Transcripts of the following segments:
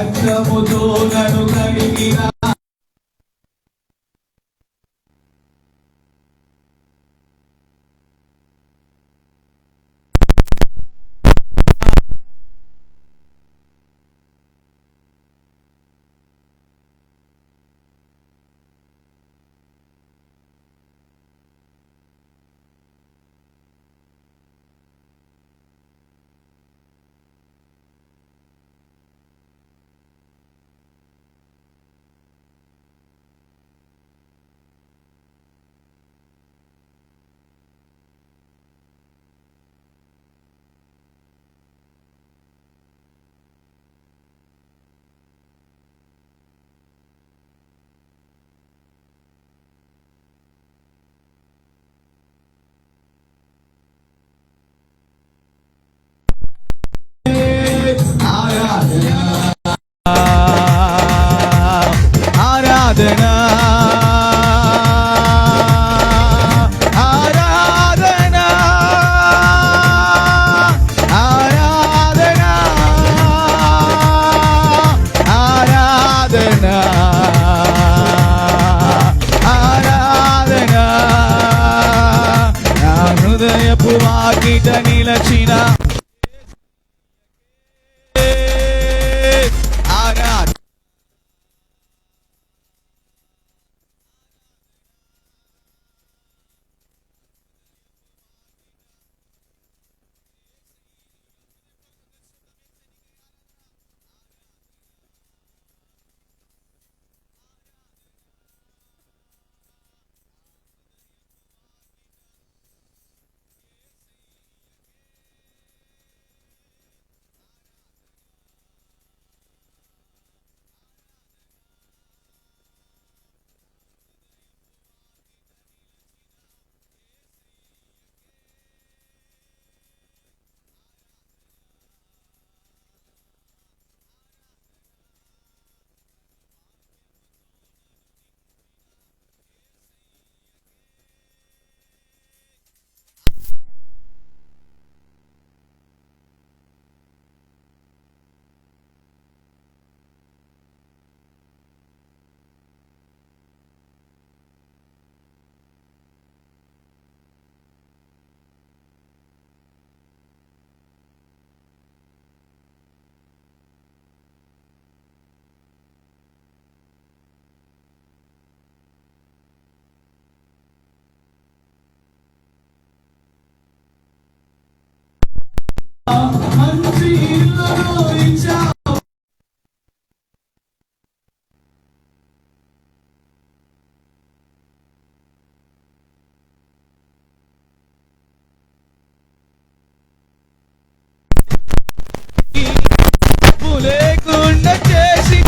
రక్తముతో నన్ను కడిగిన ఆరాధనా ఆరాధనా ఆరాధనా ఆరాధనా ఆరాధనా నా హృదయపు వాకిట నిలచిన మంచి ఇల్లును ఇచ్చావు లేకుండా చేసి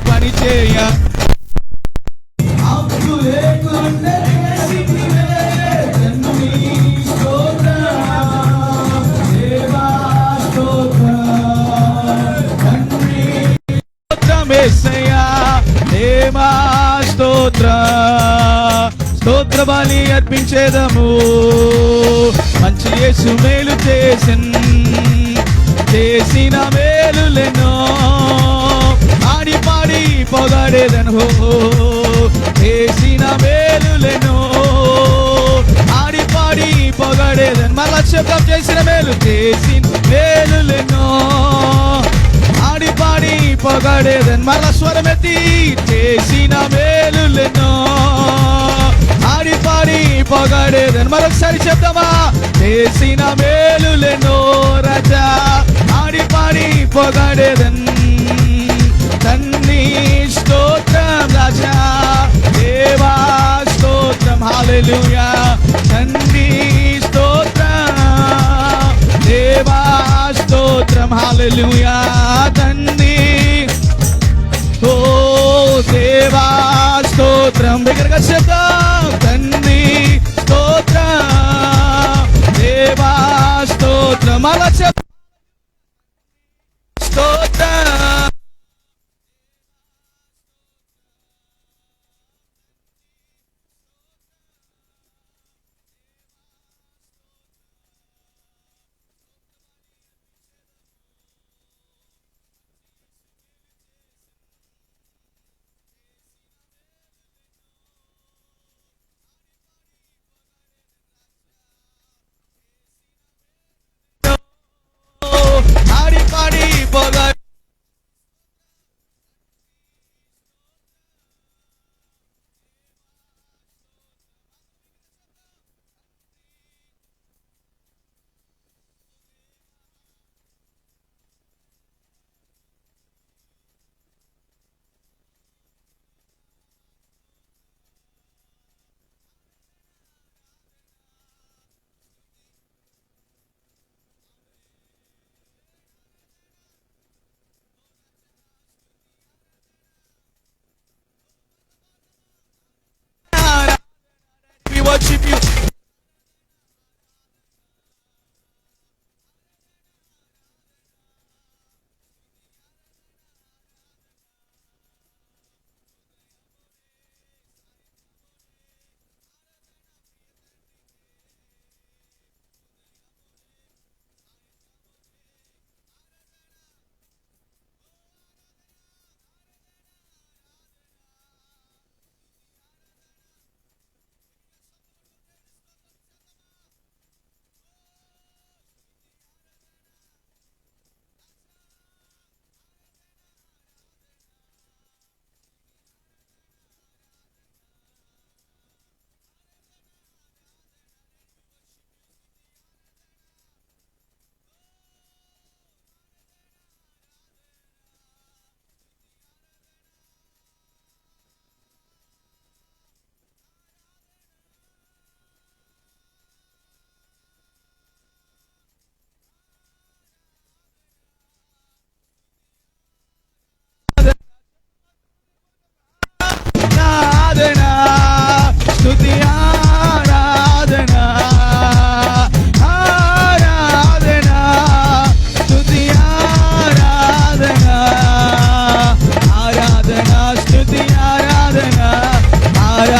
పని చేయ అప్పు లేకుండా స్తోత్ర బలి అర్పించేదము మంచి యేసు మేలు చేసిన మేలులెన్నో ఆడి పాడి పొగడేదను చేసిన మేలులెన్నో ఆడి పాడి పొగడేదను మళ్ళా శబ్దం చేసిన మేలులెన్నో ఆడి పాడి పొగడేదను మళ్ళా స్వరమెత్తి చేసిన మేలులెన్నో ఆడి పాడి పొగడేదను మరొకసారి చెప్తామా చేసిన మేలులెన్నో రాజా ఆడి పాడి పొగడేదన్ తన్ని స్తోత్రం రాజా దేవా స్తోత్రం హల్లెలూయా తన్ని స్తోత్రం దేవా స్తోత్రం హల్లెలూయా తన్ని ఓ దేవా స్తోత్రం దగ్గరగా చెప్తాం తన్ని స్తోత్రం దేవా స్తోత్రం అలా చెప్ స్తోత్రం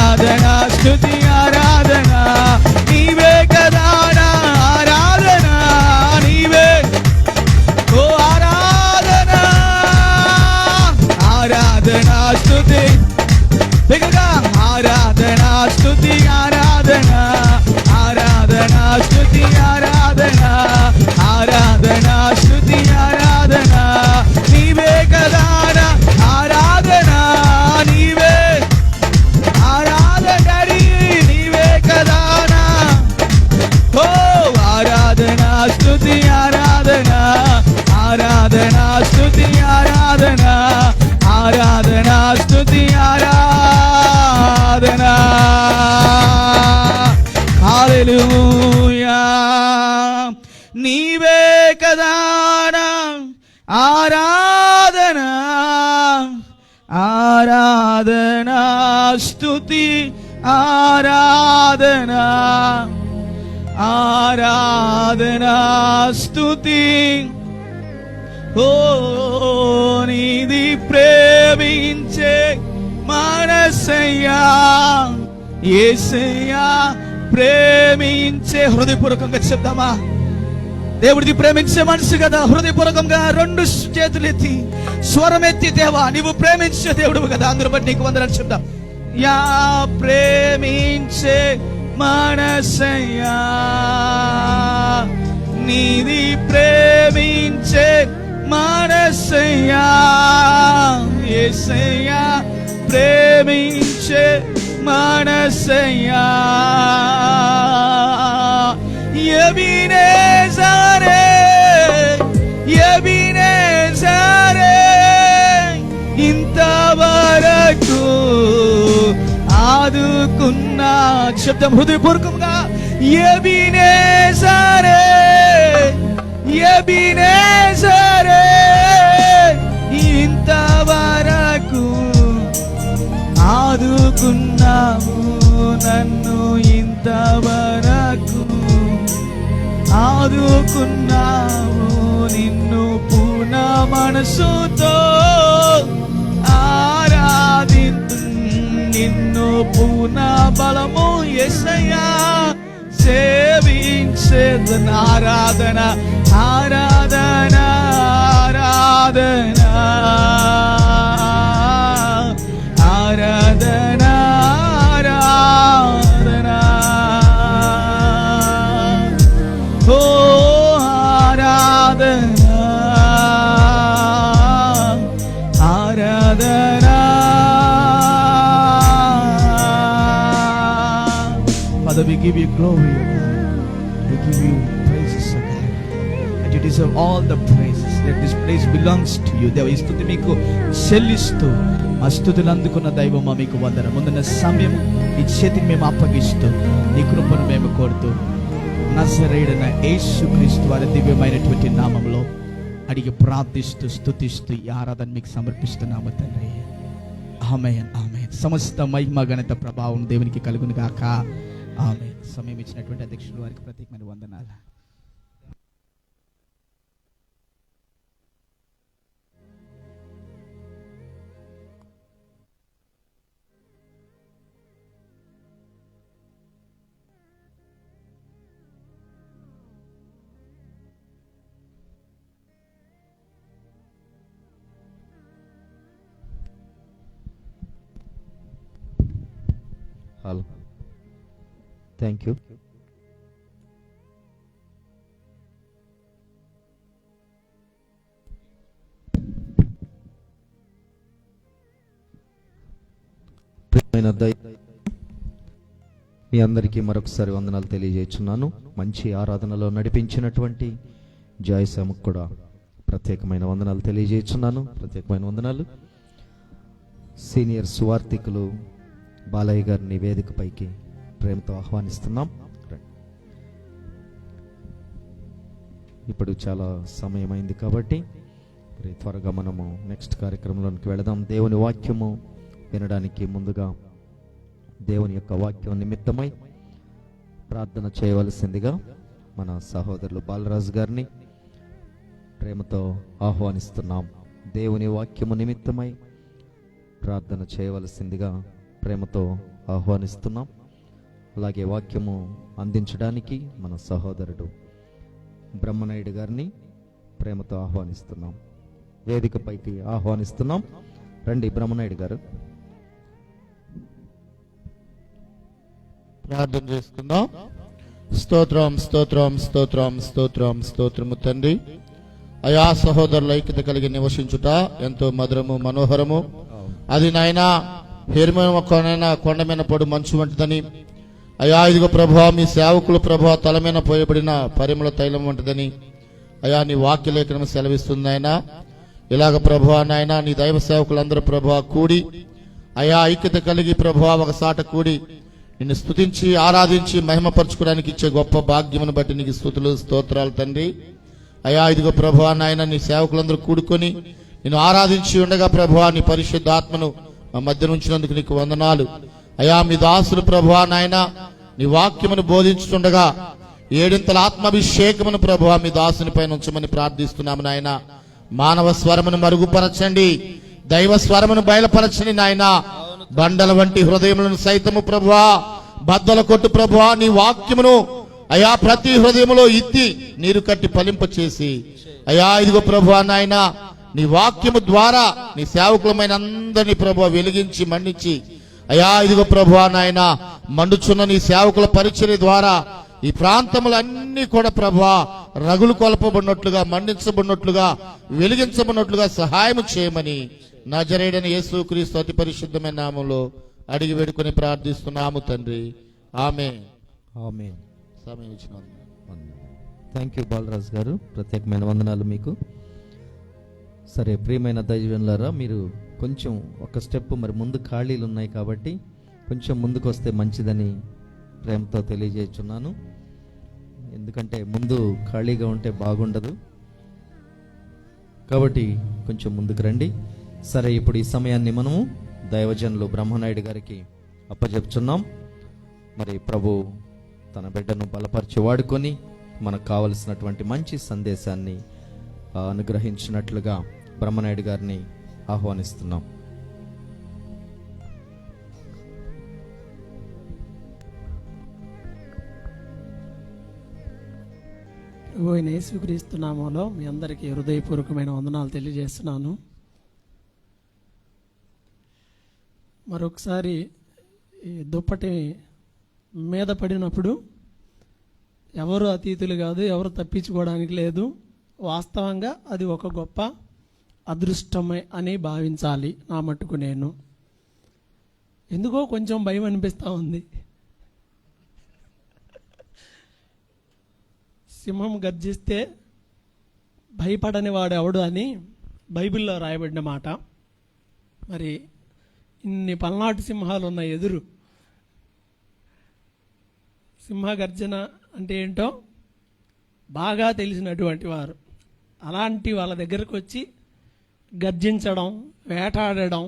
ఆరాధన స్తుతి ఆరాధన నీవే కదా నా ఆరాధన నీవే ఓ ఆరాధన ఆరాధన స్తుతి బిగ్గరగా ఆరాధన స్తుతి ఆరాధన ఆరాధన స్తుతి ఆరాధన ఆరాధన స్తుతి ఆరాధన నీవే కదా నా ఆరాధన నీవే ఆరాధన నీవే కదా నా ఓ ఆరాధన స్తుతి ఆరాధన ఆరాధన స్తుతి ఆరాధన ఆరాధన స్తుతి ఆరాధన హల్లెలూయా నీవే కదా నా ఆరాధన ఆరాధన స్తుతి ఆరాధన ఆరాధన స్తుతి ఓ నీది ప్రేమించే మనసయ్యా యేసయ్యా ప్రేమించే హృదయపూర్వకంగా చెప్దామా దేవుడిది ప్రేమించే మనసు కదా హృదయపూర్వకంగా రెండు చేతులు ఎత్తి స్వరం ఎత్తి దేవా నీవు ప్రేమించే దేవుడు కదా అందరూ బట్టి నీకు వందనాలు చెప్దాం యా ప్రేమించే మనసయ్యా నీది ప్రేమించే మనసయ్యా యేసయ్యా ప్రేమించే మనసయ్యా ఎబినేజరే ఎబినేజరే ఇంతవరకు ఆదుకున్నా శబ్దం హృదయపూర్వకంగా ఎబినేజరే ఎబినేజరే ఇంతవరకు ఆదుకున్నావు నన్ను ఇంతవరకు ఆదుకున్నావు నిన్ను పూర్ణ మనసుతో ఆరాధింతు నిన్ను పూర్ణ బలము యేసయ్యా సేవించేదన ఆరాధన ఆరాధన ఆరాధన ఆరాధన ఆరాధన ఓ ఆరాధన ఆరాధన Father, we give you glory, O God. We give you praises, O God. And you deserve all the praises. That this place belongs to you. దేవ ఈ స్తుతి మీకు చెల్లిస్తూ ఆ స్తుతులు అందుకున్న దైవమా మీకు వందనం. ముందున్న సమయం ఈ చేతికి మేము అప్పగిస్తూ నీ కృపను మేము కోరుతూ నజరేయుడైన యేసుక్రీస్తు వారి దివ్యమైనటువంటి నామంలో అడిగి ప్రార్థిస్తూ స్తుతిస్తూ ఈ ఆరాధన మీకు సమర్పిస్తున్నాము తండ్రి. ఆమేన్ ఆమేన్. సమస్త మహిమ ఘనత ప్రభావం దేవునికి కలుగును గాక. ఆమేన్. సమయం ఇచ్చినటువంటి అధ్యక్షుల వారికి ప్రత్యేకమైన వందనాలు. Hello, thank you. మీ అందరికీ మరొకసారి వందనాలు తెలియజేస్తున్నాను. మంచి ఆరాధనలో నడిపించినటువంటి జాయసాముకు కూడా ప్రత్యేకమైన వందనాలు తెలియజేస్తున్నాను. ప్రత్యేకమైన వందనాలు. సీనియర్ సువార్థికులు బాలయ్య గారిని వేదికపైకి ప్రేమతో ఆహ్వానిస్తున్నాం. ఇప్పుడు చాలా సమయం అయింది కాబట్టి త్వరగా మనము నెక్స్ట్ కార్యక్రమంలోనికి వెళదాం. దేవుని వాక్యము వినడానికి ముందుగా దేవుని యొక్క వాక్యం నిమిత్తమై ప్రార్థన చేయవలసిందిగా మన సహోదరులు బాలరాజు గారిని ప్రేమతో ఆహ్వానిస్తున్నాం. దేవుని వాక్యము నిమిత్తమై ప్రార్థన చేయవలసిందిగా ప్రేమతో ఆహ్వానిస్తున్నాం. అలాగే వాక్యము అందించడానికి మన సహోదరుడు బ్రహ్మనాయుడు గారిని ప్రేమతో ఆహ్వానిస్తున్నాం. వేదికపైకి ఆహ్వానిస్తున్నాం. రండి బ్రహ్మనాయుడు గారు. ప్రార్థన చేసుకుందాం. స్తోత్రం స్తోత్రం స్తోత్రం స్తోత్రం స్తోత్రము తండ్రి. అయా సహోదరుల ఐక్యత కలిగి నివసించుట ఎంతో మధురము మనోహరము. అది నాయనా హెర్మోనైనా కొండ మీద పడు మంచు వంటిదని, అయా ఇదిగో ప్రభువా మీ సేవకులు ప్రభువా తల మీద పోయబడిన పరిమళ తైలం వంటిదని అయా నీ వాక్య లేఖనం సెలవిస్తుంది నాయనా. ఇలాగ ప్రభువా నాయనా నీ దైవ సేవకులందరూ ప్రభువా కూడి అయా ఐక్యత కలిగి ప్రభువా ఒకసాట కూడి నిన్ను స్తుతించి ఆరాధించి మహిమపరచుకోవడానికి ఇచ్చే గొప్ప భాగ్యమును బట్టి నీకు స్తుతులు స్తోత్రాలు తండ్రి. అయా ఇదిగో ప్రభువా నాయన నీ సేవకులందరూ కూడుకొని నిన్ను ఆరాధించి ఉండగా ప్రభువా నీ పరిశుద్ధాత్మను మా మధ్య ఉంచినందుకు నీకు వందనాలు. అయా మీ దాసులు ప్రభువా నాయన నీ వాక్యమును బోధించుతుండగా ఏడింతల ఆత్మాభిషేకమును ప్రభువా మీ దాసుని పైన ఉంచమని ప్రార్థిస్తున్నాము నాయన. మానవ స్వరమును మరుగుపరచండి, దైవ స్వరమును బయలుపరచండి నాయన. బండల వంటి హృదయములను సైతము ప్రభువా బద్దల కొట్టు ప్రభువా నీ వాక్యమును అయా ప్రతి హృదయములో ఇత్తి నీరు కట్టి ఫలింప చేసి అయా ఇదిగో ప్రభువా నాయన నీ వాక్యము ద్వారా నీ సేవకులమైన అందరినీ ప్రభువా వెలిగించి మండించి అయా ఇదిగో ప్రభువా నాయన మండుచున్న నీ సేవకుల పరిచర్య ద్వారా ఈ ప్రాంతములన్నీ కూడా ప్రభువా రగులు కొలపబడినట్లుగా, మండించబడినట్లుగా, వెలిగించబడినట్లుగా సహాయం చేయమని నజరేయుడైన యేసుక్రీస్తు అతి పరిశుద్ధమైన నామములో అడిగి వేడుకొని ప్రార్థిస్తున్నాము తండ్రి. ఆమేన్. ఆమేన్. సమయం ఇచ్చినందుకు థ్యాంక్ యూ బాలరాజు గారు, ప్రత్యేకమైన వందనాలు మీకు. సరే ప్రియమైన దైవజనులారా, మీరు కొంచెం ఒక స్టెప్ మరి ముందు ఖాళీలు ఉన్నాయి కాబట్టి కొంచెం ముందుకు వస్తే మంచిదని ప్రేమతో తెలియజేస్తున్నాను. ఎందుకంటే ముందు ఖాళీగా ఉంటే బాగుండదు కాబట్టి కొంచెం ముందుకు రండి. సరే, ఇప్పుడు ఈ సమయాన్ని మనము దైవజనులు బ్రహ్మనాయుడు గారికి అప్పచెప్తున్నాం. మరి ప్రభు తన బిడ్డను బలపరిచి వాడుకొని మనకు కావలసినటువంటి మంచి సందేశాన్ని అనుగ్రహించినట్లుగా బ్రహ్మనాయుడు గారిని ఆహ్వానిస్తున్నాం. యేసుక్రీస్తు నామములో మీ అందరికీ హృదయపూర్వకమైన వందనాలు తెలియజేస్తున్నాను. మరొకసారి ఈ దుప్పటి మీద పడినప్పుడు ఎవరు అతీతులు కాదు, ఎవరు తప్పించుకోవడానికి లేదు. వాస్తవంగా అది ఒక గొప్ప అదృష్టమే అని భావించాలి. నా మట్టుకు నేను ఎందుకో కొంచెం భయం అనిపిస్తూ ఉంది. సింహం గర్జిస్తే భయపడని వాడు ఎవడు అని బైబిల్లో రాయబడిన మాట. మరి ఇన్ని పల్నాటి సింహాలు ఉన్నాయి ఎదురు. సింహ గర్జన అంటే ఏంటో బాగా తెలిసినటువంటి వారు అలాంటి వాళ్ళ దగ్గరకు వచ్చి గర్జించడం, వేటాడడం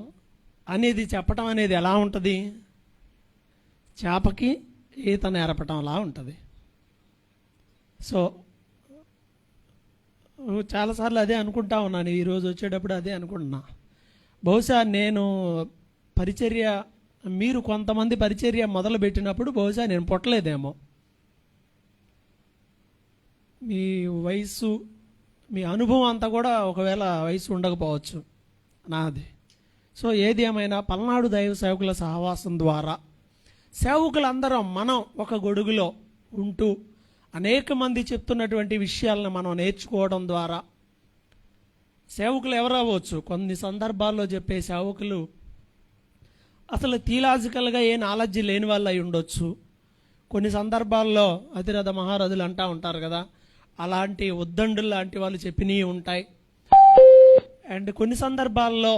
అనేది చెప్పడం అనేది ఎలా ఉంటుంది? చేపకి ఈత నేర్పటంలా ఉంటుంది. సో చాలాసార్లు అదే అనుకుంటా ఉన్నాను. ఈరోజు వచ్చేటప్పుడు అదే అనుకుంటున్నా. బహుశా నేను పరిచర్య, మీరు కొంతమంది పరిచర్య మొదలుపెట్టినప్పుడు బహుశా నేను పుట్టలేదేమో. మీ వయసు, మీ అనుభవం అంతా కూడా ఒకవేళ వయసు ఉండకపోవచ్చు నాది. సో ఏది ఏమైనా పల్నాడు దైవ సేవకుల సహవాసం ద్వారా సేవకులందరం మనం ఒక గొడుగులో ఉంటూ అనేక మంది చెప్తున్నటువంటి విషయాలను మనం నేర్చుకోవడం ద్వారా సేవకులు ఎవరు అవ్వచ్చు. కొన్ని సందర్భాల్లో చెప్పే సేవకులు అసలు థియలాజికల్గా ఏ నాలెడ్జ్ లేని వాళ్ళు అయి ఉండొచ్చు. కొన్ని సందర్భాల్లో అతిరథ మహారథులు అంటూ ఉంటారు కదా, అలాంటి ఉద్దండులు లాంటి వాళ్ళు చెప్పినవి ఉంటాయి. అండ్ కొన్ని సందర్భాల్లో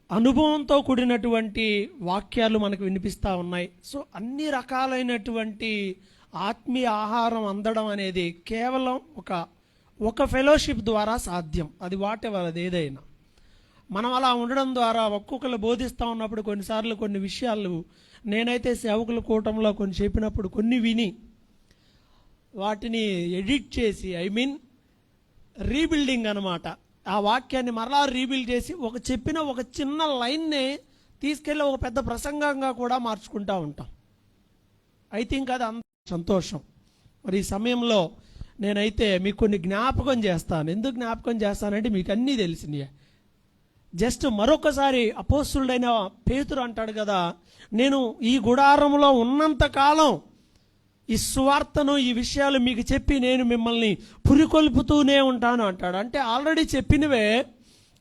అనుభవంతో కూడినటువంటి వాక్యాలు మనకు వినిపిస్తూ ఉన్నాయి. సో అన్ని రకాలైనటువంటి ఆత్మీయ ఆహారం అందడం అనేది కేవలం ఒక ఫెలోషిప్ ద్వారా సాధ్యం. అది వాటెవర్, అది ఏదైనా. మనం అలా ఉండడం ద్వారా ఒక్కొక్కరు బోధిస్తూ ఉన్నప్పుడు కొన్నిసార్లు కొన్ని విషయాలు నేనైతే సేవకుల కూటంలో కొన్ని చెప్పినప్పుడు కొన్ని విని వాటిని ఎడిట్ చేసి, రీబిల్డింగ్ అనమాట, ఆ వాక్యాన్ని మరలా రీబిల్డ్ చేసి చెప్పిన ఒక చిన్న లైన్నే తీసుకెళ్ళి ఒక పెద్ద ప్రసంగంగా కూడా మార్చుకుంటూ ఉంటాం. ఐ థింక్ అది అంత సంతోషం. మరి ఈ సమయంలో నేనైతే మీకు కొన్ని జ్ఞాపకం చేస్తాను. ఎందుకు జ్ఞాపకం చేస్తానంటే మీకు అన్నీ తెలిసినాయి. జస్ట్ మరొకసారి అపోస్తులుడైన పేతురు అంటాడు కదా, నేను ఈ గుడారంలో ఉన్నంత కాలం ఈ సువార్తను, ఈ విషయాలు మీకు చెప్పి నేను మిమ్మల్ని పురికొల్పుతూనే ఉంటాను అంటాడు. అంటే ఆల్రెడీ చెప్పినవే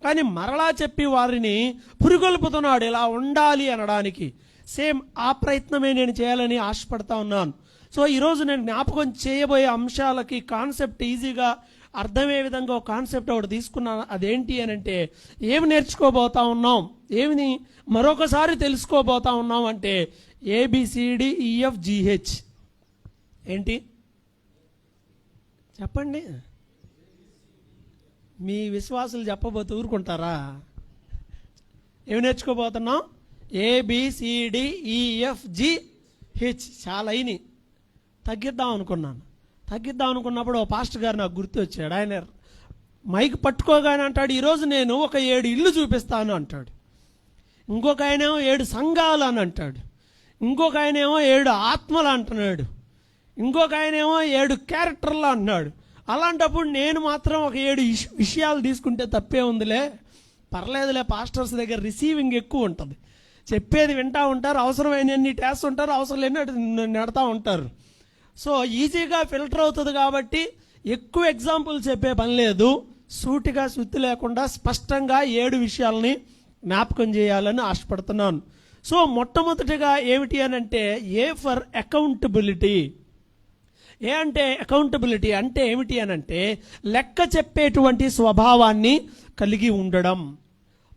కానీ మరలా చెప్పి వారిని పురికొల్పుతున్నాడు ఇలా ఉండాలి అనడానికి. సేమ్ ఆ ప్రయత్నమే నేను చేయాలని ఆశపడతా ఉన్నాను. సో ఈరోజు నేను జ్ఞాపకం చేయబోయే అంశాలకి కాన్సెప్ట్ ఈజీగా అర్థమయ్యే విధంగా ఒక కాన్సెప్ట్ ఒకటి తీసుకున్నాను. అదేంటి అని అంటే, ఏమి నేర్చుకోబోతా ఉన్నాం, ఏమిని మరొకసారి తెలుసుకోబోతా ఉన్నాం అంటే ABCDEFGH ఏంటి చెప్పండి. మీ విశ్వాసులు చెప్పబోతూ ఊరుకుంటారా? ఏమి నేర్చుకోబోతున్నాం? ABCDEFGH. చాలా అయినాయి, తగ్గిద్దాం అనుకున్నప్పుడు ఓ పాస్టర్ గారు నాకు గుర్తు వచ్చాడు. ఆయన మైక్ పట్టుకోగానే అంటాడు, ఈరోజు నేను ఒక 7 ఇళ్ళు చూపిస్తాను అంటాడు. ఇంకొక ఆయనేమో 7 సంఘాలు అని అంటాడు. ఇంకొక ఆయనేమో 7 ఆత్మలు అంటున్నాడు. ఇంకొక ఆయనేమో 7 క్యారెక్టర్లు అంటున్నాడు. అలాంటప్పుడు నేను మాత్రం ఒక 7 విషయాలు తీసుకుంటే తప్పే ఉందిలే, పర్లేదులే, పాస్టర్స్ దగ్గర రిసీవింగ్ ఎక్కువ ఉంటుంది, చెప్పేది వింటూ ఉంటారు, అవసరమైనన్ని టేస్ట్ ఉంటారు, అవసరం లేని నెడతా ఉంటారు. సో ఈజీగా ఫిల్టర్ అవుతుంది కాబట్టి ఎక్కువ ఎగ్జాంపుల్ చెప్పే పని లేదు. సూటిగా సుత్తి లేకుండా స్పష్టంగా 7 విషయాలని జ్ఞాపకం చేయాలని ఆశపడుతున్నాను. సో మొట్టమొదటిగా ఏమిటి అని అంటే A ఫర్ అకౌంటబిలిటీ. ఏ అంటే అకౌంటబిలిటీ అంటే ఏమిటి అని అంటే లెక్క చెప్పేటువంటి స్వభావాన్ని కలిగి ఉండడం.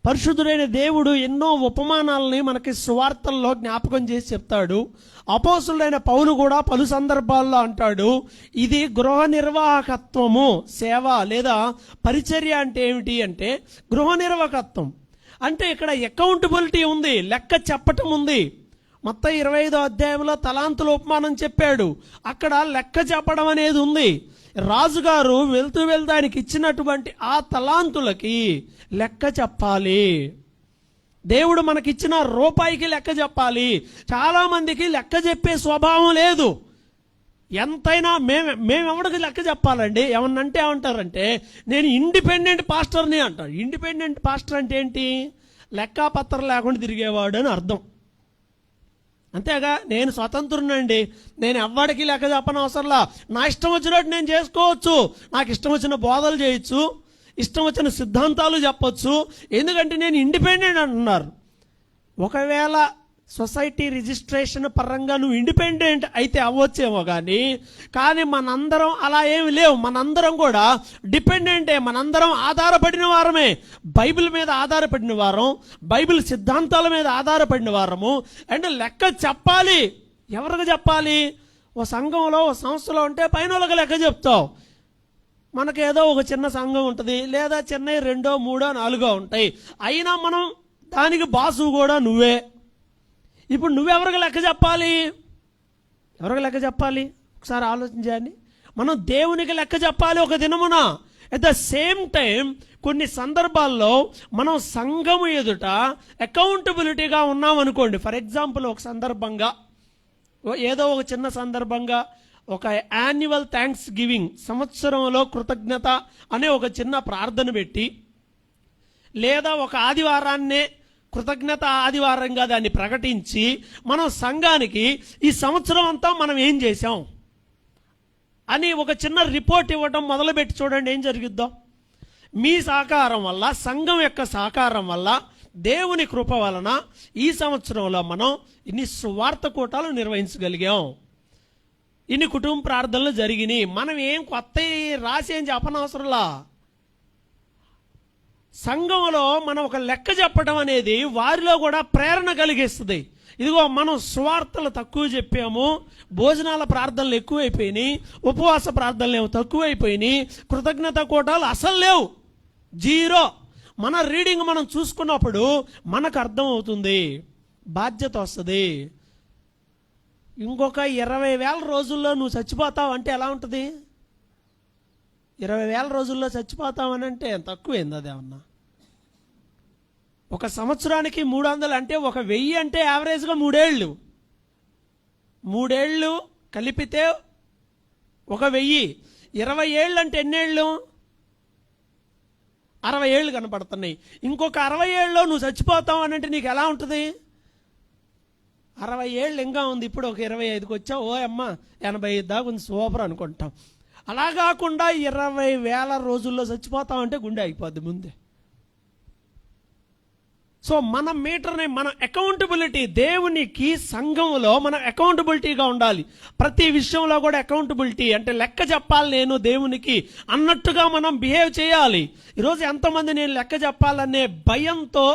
పరిశుద్ధుడైన దేవుడు ఎన్నో ఉపమానాలని మనకి సువార్తల్లో జ్ఞాపకం చేసి చెప్తాడు. అపోస్తులైన పౌలు కూడా పలు సందర్భాల్లో అంటాడు, ఇది గృహ నిర్వాహకత్వము, సేవ లేదా పరిచర్య అంటే ఏమిటి అంటే గృహ నిర్వాహకత్వం. అంటే ఇక్కడ అకౌంటబిలిటీ ఉంది, లెక్క చెప్పటం ఉంది. మత్తయి 25వ అధ్యాయంలో తలాంతుల ఉపమానం చెప్పాడు, అక్కడ లెక్క చెప్పడం అనేది ఉంది. రాజుగారు వెళ్తూ ఆయనకి ఇచ్చినటువంటి ఆ తలాంతులకి లెక్క చెప్పాలి. దేవుడు మనకిచ్చిన రూపాయికి లెక్క చెప్పాలి. చాలామందికి లెక్క చెప్పే స్వభావం లేదు. ఎంతైనా మేమెవడికి లెక్క చెప్పాలండి. ఏమన్నంటే ఏమంటారంటే నేను ఇండిపెండెంట్ పాస్టర్ని అంటారు. ఇండిపెండెంట్ పాస్టర్ అంటే ఏంటి? లెక్కాపత్రం లేకుండా తిరిగేవాడు అని అర్థం. అంతేగా నేను స్వతంత్రునండి, నేను ఎవ్వడికి లెక్క చెప్పని అవసరంలా, నా ఇష్టం వచ్చినట్టు నేను చేసుకోవచ్చు, నాకు ఇష్టం వచ్చిన బోధలు చేయొచ్చు, ఇష్టం వచ్చిన సిద్ధాంతాలు చెప్పొచ్చు, ఎందుకంటే నేను ఇండిపెండెంట్ అంటున్నారు. ఒకవేళ సొసైటీ రిజిస్ట్రేషన్ పరంగా నువ్వు ఇండిపెండెంట్ అయితే అవ్వచ్చేమో కానీ మనందరం అలా ఏమి లేవు. మనందరం కూడా డిపెండెంటే, మనందరం ఆధారపడిన వారమే. బైబిల్ మీద ఆధారపడిన వారం, బైబిల్ సిద్ధాంతాల మీద ఆధారపడిన వారము. అండ్ లెక్క చెప్పాలి. ఎవరికి చెప్పాలి? ఓ సంఘంలో, ఓ సంస్థలో ఉంటే పైన వాళ్ళకి లెక్క చెప్తావు. మనకేదో ఒక చిన్న సంఘం ఉంటుంది, లేదా చిన్న 2, 3, 4 ఉంటాయి. అయినా మనం దానికి బాసు కూడా నువ్వే. ఇప్పుడు నువ్వెవరికి లెక్క చెప్పాలి? ఎవరికి లెక్క చెప్పాలి? ఒకసారి ఆలోచించండి. మనం దేవునికి లెక్క చెప్పాలి ఒక దినమున. అట్ ద సేమ్ టైం కొన్ని సందర్భాల్లో మనం సంఘము ఎదుట అకౌంటబిలిటీగా ఉన్నాం అనుకోండి. ఫర్ ఎగ్జాంపుల్ ఒక సందర్భంగా, ఏదో ఒక చిన్న సందర్భంగా ఒక యాన్యువల్ థ్యాంక్స్ గివింగ్, సంవత్సరంలో కృతజ్ఞత అనే ఒక చిన్న ప్రార్థన పెట్టి, లేదా ఒక ఆదివారాన్నే కృతజ్ఞత ఆదివారంగా దాన్ని ప్రకటించి మనం సంఘానికి ఈ సంవత్సరం అంతా మనం ఏం చేశాం అని ఒక చిన్న రిపోర్ట్ ఇవ్వడం మొదలుపెట్టి చూడండి ఏం జరిగిద్దో. మీ సహకారం వల్ల, సంఘం యొక్క సహకారం వల్ల, దేవుని కృప వలన ఈ సంవత్సరంలో మనం ఇన్ని సువార్త కూటాలు నిర్వహించగలిగాం, ఇన్ని కుటుంబ ప్రార్థనలు జరిగినాయి. మనం ఏం కొత్త రాసి ఏం చెప్పనవసరంలా. సంఘంలో మనం ఒక లెక్క చెప్పడం అనేది వారిలో కూడా ప్రేరణ కలిగిస్తుంది. ఇదిగో మనం సువార్తలు తక్కువ చెప్పాము, భోజనాల ప్రార్థనలు ఎక్కువైపోయినాయి, ఉపవాస ప్రార్థనలు ఏమో తక్కువైపోయినాయి, కృతజ్ఞత కూటాలు అసలు లేవు, 0. మన రీడింగ్ మనం చూసుకున్నప్పుడు మనకు అర్థం అవుతుంది, బాధ్యత వస్తుంది. ఇంకొక 20,000 రోజుల్లో నువ్వు చచ్చిపోతావు అంటే ఎలా ఉంటుంది? 20,000 రోజుల్లో చచ్చిపోతామని అంటే తక్కువైంది. అదేమన్నా ఒక సంవత్సరానికి 300 అంటే 1000 అంటే యావరేజ్గా 3 ఏళ్ళు. 3 ఏళ్ళు కలిపితే 1000. 20 ఏళ్ళు అంటే ఎన్నేళ్ళు? 60 ఏళ్ళు కనపడుతున్నాయి. ఇంకొక 60 ఏళ్ళలో నువ్వు చచ్చిపోతావు అని అంటే నీకు ఎలా ఉంటుంది? 60 ఏళ్ళు ఇంకా ఉంది, ఇప్పుడు ఒక 25కి వచ్చావు, ఓ అమ్మ 85 దాకా ఉంది, సూపర్ అనుకుంటాం. అలా కాకుండా 20,000 రోజుల్లో చచ్చిపోతామంటే గుండె అయిపోద్ది ముందే. సో మన మీటర్ని, మన అకౌంటబిలిటీ, దేవునికి సంఘంలో మనం అకౌంటబిలిటీగా ఉండాలి. ప్రతి విషయంలో కూడా అకౌంటబిలిటీ అంటే లెక్క చెప్పాలి నేను దేవునికి అన్నట్టుగా మనం బిహేవ్ చేయాలి. ఈరోజు ఎంతమంది నేను లెక్క చెప్పాలనే భయంతో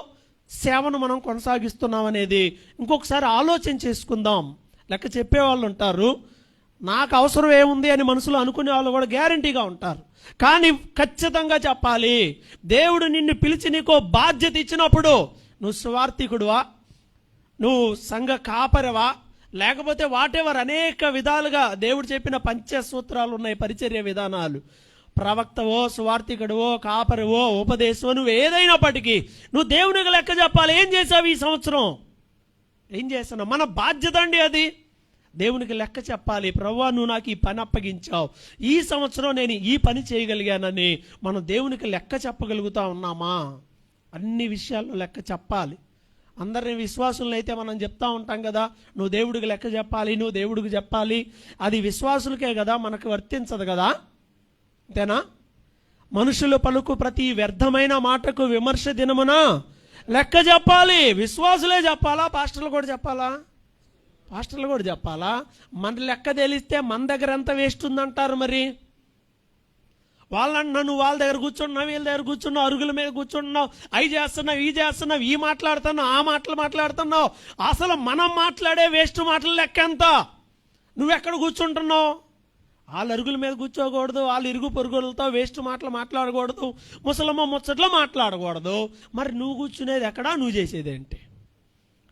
సేవను మనం కొనసాగిస్తున్నాం అనేది ఇంకొకసారి ఆలోచన చేసుకుందాం. లెక్క చెప్పేవాళ్ళు ఉంటారు, నాకు అవసరం ఏముంది అని మనసులో అనుకునే వాళ్ళు కూడా గ్యారంటీగా ఉంటారు. కానీ ఖచ్చితంగా చెప్పాలి. దేవుడు నిన్ను పిలిచి నీకో బాధ్యత ఇచ్చినప్పుడు నువ్వు సువార్థికుడువా, నువ్వు సంఘ కాపరివా, లేకపోతే వాటెవర్ అనేక విధాలుగా దేవుడు చెప్పిన పంచసూత్రాలు ఉన్నాయి, పరిచర్య విధానాలు. ప్రవక్తవో, సువార్థికుడువో, కాపరివో, ఉపదేశమో, నువ్వు ఏదైనప్పటికీ నువ్వు దేవునికి లెక్క చెప్పాలి. ఏం చేసావు ఈ సంవత్సరం? ఏం చేస్తున్నావు? మన బాధ్యత అండి అది. దేవునికి లెక్క చెప్పాలి. ప్రభువా, నువ్వు నాకు ఈ పని అప్పగించావు, ఈ సంవత్సరం నేను ఈ పని చేయగలిగానని మనం దేవునికి లెక్క చెప్పగలుగుతా ఉన్నామా? అన్ని విషయాల్లో లెక్క చెప్పాలి. అందరిని విశ్వాసులను అయితే మనం చెప్తా ఉంటాం కదా, నువ్వు దేవుడికి లెక్క చెప్పాలి, నువ్వు దేవుడికి చెప్పాలి. అది విశ్వాసులకే కదా, మనకు వర్తించదు కదా. అంతేనా? మనుషులు పలుకు ప్రతి వ్యర్థమైన మాటకు విమర్శ దినమున లెక్క చెప్పాలి. విశ్వాసులే చెప్పాలా? పాస్టర్లు కూడా చెప్పాలా? పాస్టర్లు కూడా చెప్పాలా? మన లెక్క తెలిస్తే మన దగ్గర ఎంత వేస్ట్ ఉందంటారు. మరి వాళ్ళంటున్నా నువ్వు వాళ్ళ దగ్గర కూర్చున్నావు, వీళ్ళ దగ్గర కూర్చున్నావు, అరుగుల మీద కూర్చున్నావు, అవి చేస్తున్నావు, ఈ చేస్తున్నావు, ఈ మాట్లాడుతున్నావు, ఆ మాటలు మాట్లాడుతున్నావు. అసలు మనం మాట్లాడే వేస్ట్ మాటలు లెక్క ఎంత? నువ్వెక్కడ కూర్చుంటున్నావు? వాళ్ళ అరుగుల మీద కూర్చోకూడదు, వాళ్ళ ఇరుగు పొరుగులతో వేస్ట్ మాటలు మాట్లాడకూడదు, ముసలమ్మ ముచ్చట్లో మాట్లాడకూడదు. మరి నువ్వు కూర్చునేది ఎక్కడా, నువ్వు చేసేది ఏంటి?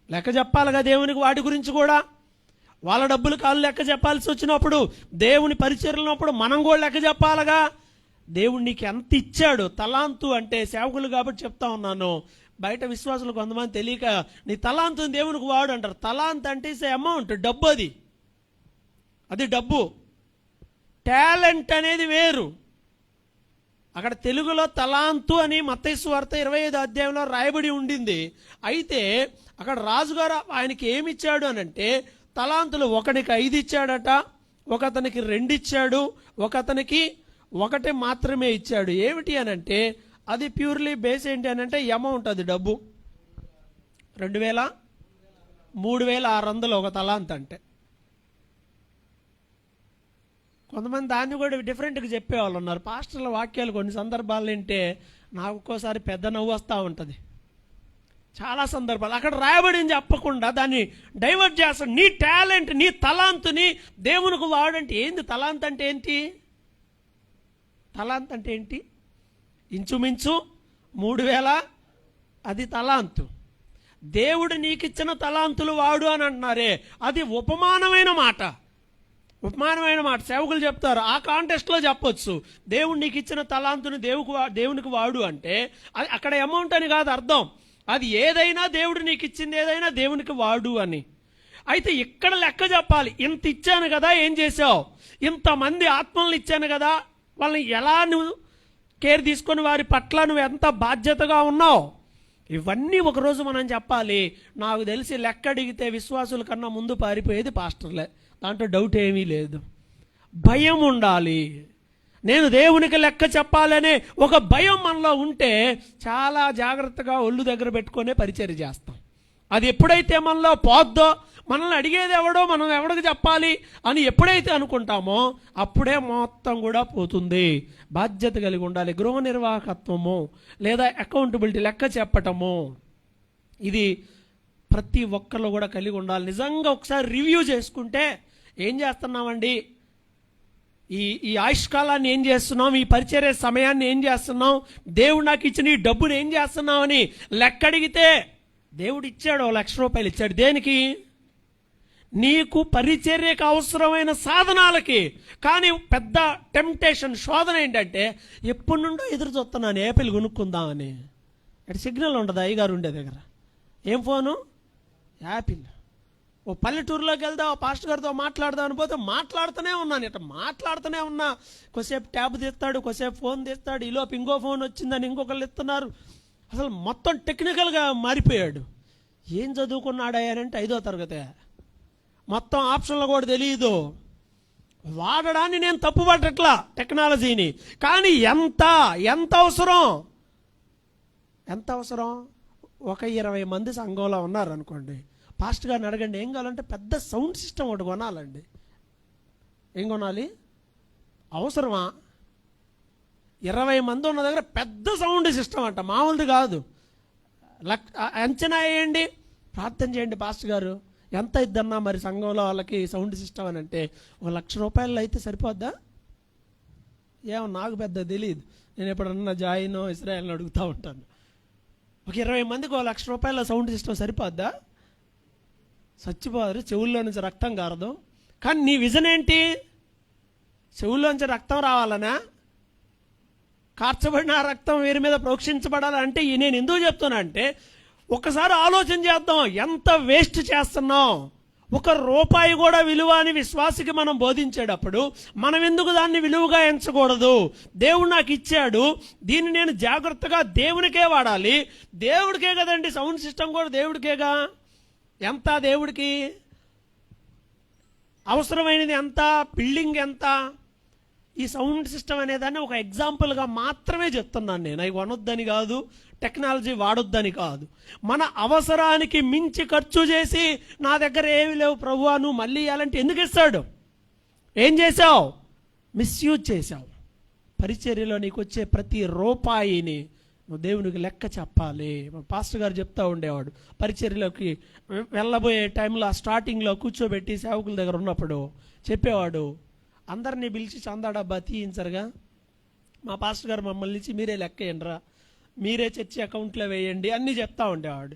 లెక్క చెప్పాలిగా దేవునికి వాటి గురించి కూడా. వాళ్ళ డబ్బులు కాళ్ళు లెక్క చెప్పాల్సి వచ్చినప్పుడు, దేవుని పరిచర్యలప్పుడు మనం కూడా లెక్క చెప్పాలిగా. దేవుడు నీకు ఎంత ఇచ్చాడు? తలాంతు అంటే సేవకులు కాబట్టి చెప్తా ఉన్నాను. బయట విశ్వాసులు కొంతమంది తెలియక నీ తలాంతుని దేవునికి వాడు అంటారు. తలాంత్ అంటే ఇస్ అమౌంట్, డబ్బు. అది డబ్బు. టాలెంట్ అనేది వేరు. అక్కడ తెలుగులో తలాంతు అని మత్తయి సువార్త 25వ అధ్యాయంలో రాయబడి ఉండింది. అయితే అక్కడ రాజుగారు ఆయనకి ఏమి ఇచ్చాడు అని అంటే, తలాంతులు ఒకనికి 5 ఇచ్చాడట, ఒకతనికి 2 ఇచ్చాడు, ఒకతనికి 1 మాత్రమే ఇచ్చాడు. ఏమిటి అని అంటే అది ప్యూర్లీ బేస్ ఏంటి అని అంటే అమౌంట్, అది డబ్బు. 3,600 ఒక తలాంత్ అంటే. కొంతమంది దాన్ని కూడా డిఫరెంట్గా చెప్పేవాళ్ళు ఉన్నారు. పాస్టర్ల వాక్యాలు కొన్ని సందర్భాలు వింటే నాకు ఒక్కోసారి పెద్ద నవ్వు వస్తూ ఉంటుంది. చాలా సందర్భాలు అక్కడ రాయబడింది చెప్పకుండా దాన్ని డైవర్ట్ చేస్తాడు. నీ టాలెంట్, నీ తలాంతుని దేవునికి వాడంటే ఏంది? తలాంత్ అంటే ఏంటి? తలాంత్ అంటే ఏంటి? ఇంచుమించు 3,000 అది తలాంతు. దేవుడు నీకు ఇచ్చిన తలాంతులు వాడు అని అంటున్నారే, అది ఉపమానమైన మాట. ఉపమానమైన మాట సేవకులు చెప్తారు. ఆ కాంటెస్ట్లో చెప్పొచ్చు, దేవుడు నీకు ఇచ్చిన తలాంతుని దేవునికి వాడు అంటే అది అక్కడ అమౌంట్ అని కాదు అర్థం. అది ఏదైనా దేవుడు నీకు ఇచ్చింది ఏదైనా దేవునికి వాడు అని. అయితే ఇక్కడ లెక్క చెప్పాలి. ఇంత ఇచ్చాను కదా, ఏం చేసావు? ఇంతమంది ఆత్మలను ఇచ్చాను కదా, వాళ్ళని ఎలా నువ్వు కేర్ తీసుకొని వారి పట్ల నువ్వు ఎంత బాధ్యతగా ఉన్నావు, ఇవన్నీ ఒకరోజు మనం చెప్పాలి. నాకు తెలిసి లెక్క అడిగితే విశ్వాసుల కన్నా ముందు పారిపోయేది పాస్టర్లే, దాంట్లో డౌట్ ఏమీ లేదు. భయం ఉండాలి. నేను దేవునికి లెక్క చెప్పాలనే ఒక భయం మనలో ఉంటే చాలా జాగ్రత్తగా ఒళ్ళు దగ్గర పెట్టుకునే పరిచర్య చేస్తాం. అది ఎప్పుడైతే మనలో పోద్దో, మనల్ని అడిగేది ఎవడో, మనం ఎవడికి చెప్పాలి అని ఎప్పుడైతే అనుకుంటామో అప్పుడే మొత్తం కూడా పోతుంది. బాధ్యత కలిగి ఉండాలి. గృహ నిర్వాహకత్వము లేదా అకౌంటబిలిటీ, లెక్క చెప్పటము, ఇది ప్రతి ఒక్కళ్ళు కూడా కలిగి ఉండాలి. నిజంగా ఒకసారి రివ్యూ చేసుకుంటే ఏం చేస్తున్నామండి, ఈ ఆయుష్కాలాన్ని ఏం చేస్తున్నాం, ఈ పరిచర్య సమయాన్ని ఏం చేస్తున్నాం, దేవుడు నాకు ఇచ్చిన ఈ డబ్బుని ఏం చేస్తున్నాం అని లెక్క అడిగితే, దేవుడు ఇచ్చాడు ₹1,00,000 ఇచ్చాడు. దేనికి? నీకు పరిచర్యకు అవసరమైన సాధనాలకి. కానీ పెద్ద టెంప్టేషన్, శోధన ఏంటంటే ఎప్పటి నుండో ఎదురు చూస్తున్నాను ఏపిల్ కొనుక్కుందామని. అటు సిగ్నల్ ఉండదు అయ్యగారు ఉండే దగ్గర. ఏం ఫోను? యాపిల్. ఓ పల్లెటూరులోకి వెళ్దా, ఓ పాస్టర్ గారితో మాట్లాడదాం అని పోతే మాట్లాడుతూనే ఉన్నాను, ఇట్లా మాట్లాడుతూనే ఉన్నా. కొద్దిసేపు ట్యాబ్ తీస్తాడు, కొద్దిసేపు ఫోన్ తీస్తాడు, ఈలోపు ఇంకో ఫోన్ వచ్చిందని ఇంకొకళ్ళు ఇస్తున్నారు. అసలు మొత్తం టెక్నికల్గా మారిపోయాడు. ఏం చదువుకున్నాడా అని అంటే 5వ తరగతి. మొత్తం ఆప్షన్లు కూడా తెలియదు. వాడడాన్ని నేను తప్పుపట్టట్లా టెక్నాలజీని, కానీ ఎంత అవసరం, ఎంత అవసరం. ఒక 20 మంది సంఘంలో ఉన్నారు అనుకోండి, పాస్టర్ గారిని అడగండి ఏం కావాలంటే పెద్ద సౌండ్ సిస్టమ్ ఒకటి కొనాలండి. ఏం కొనాలి? అవసరమా? 20 మంది ఉన్న దగ్గర పెద్ద సౌండ్ సిస్టమ్ అంట, మామూలుది కాదు. అంచనా వేయండి, ప్రార్థన చేయండి పాస్టర్ గారు, ఎంత ఇద్దన్నా మరి సంఘంలో వాళ్ళకి సౌండ్ సిస్టమ్ అని అంటే 1,00,000 రూపాయలు అయితే సరిపోద్దా? ఏమో నాకు పెద్ద తెలియదు, నేను ఎప్పుడన్నా జాయిన్ ఇస్రాయల్ని అడుగుతూ ఉంటాను. ఒక 20 మందికి 1,00,000 రూపాయల సౌండ్ సిస్టమ్ సరిపోద్దా? చచ్చిపోరు, చెవుల్లో నుంచి రక్తం కారదు. కానీ నీ విజన్ ఏంటి? చెవుల్లో నుంచి రక్తం రావాలనా? కార్చబడిన రక్తం వీరి మీద ప్రోక్షించబడాలంటే నేను ఎందుకు చెప్తున్నా అంటే, ఒకసారి ఆలోచన చేద్దాం, ఎంత వేస్ట్ చేస్తున్నాం. 1 రూపాయి కూడా విలువ అని విశ్వాసికి మనం బోధించేటప్పుడు మనం ఎందుకు దాన్ని విలువగా ఎంచకూడదు? దేవుడు నాకు ఇచ్చాడు, దీన్ని నేను జాగ్రత్తగా దేవునికే వాడాలి. దేవుడికే కదండి సౌండ్ సిస్టమ్ కూడా, దేవుడికేగా. ఎంత దేవుడికి అవసరమైనది ఎంత, బిల్డింగ్ ఎంత. ఈ సౌండ్ సిస్టమ్ అనేదాన్ని ఒక ఎగ్జాంపుల్గా మాత్రమే చెప్తున్నాను నేను. అవి కొనొద్దని కాదు, టెక్నాలజీ వాడొద్దని కాదు. మన అవసరానికి మించి ఖర్చు చేసి నా దగ్గర ఏమి లేవు ప్రభువా నువ్వు మళ్ళీ ఇవ్వాలంటే ఎందుకు ఇస్తాడు? ఏం చేసావు? మిస్యూజ్ చేసావు. పరిచర్యలో నీకు వచ్చే ప్రతి రూపాయిని నువ్వు దేవునికి లెక్క చెప్పాలి. పాస్టర్ గారు చెప్తా ఉండేవాడు, పరిచర్యలోకి వెళ్ళబోయే టైంలో స్టార్టింగ్లో కూర్చోబెట్టి సేవకుల దగ్గర ఉన్నప్పుడు చెప్పేవాడు, అందరినీ పిలిచి చందా డబ్బా తీయించరుగా, మా పాస్టర్ గారు మమ్మల్ని ఇచ్చి మీరే లెక్క వేయండిరా, మీరే చర్చి అకౌంట్లో వేయండి అన్నీ చెప్తా ఉండేవాడు.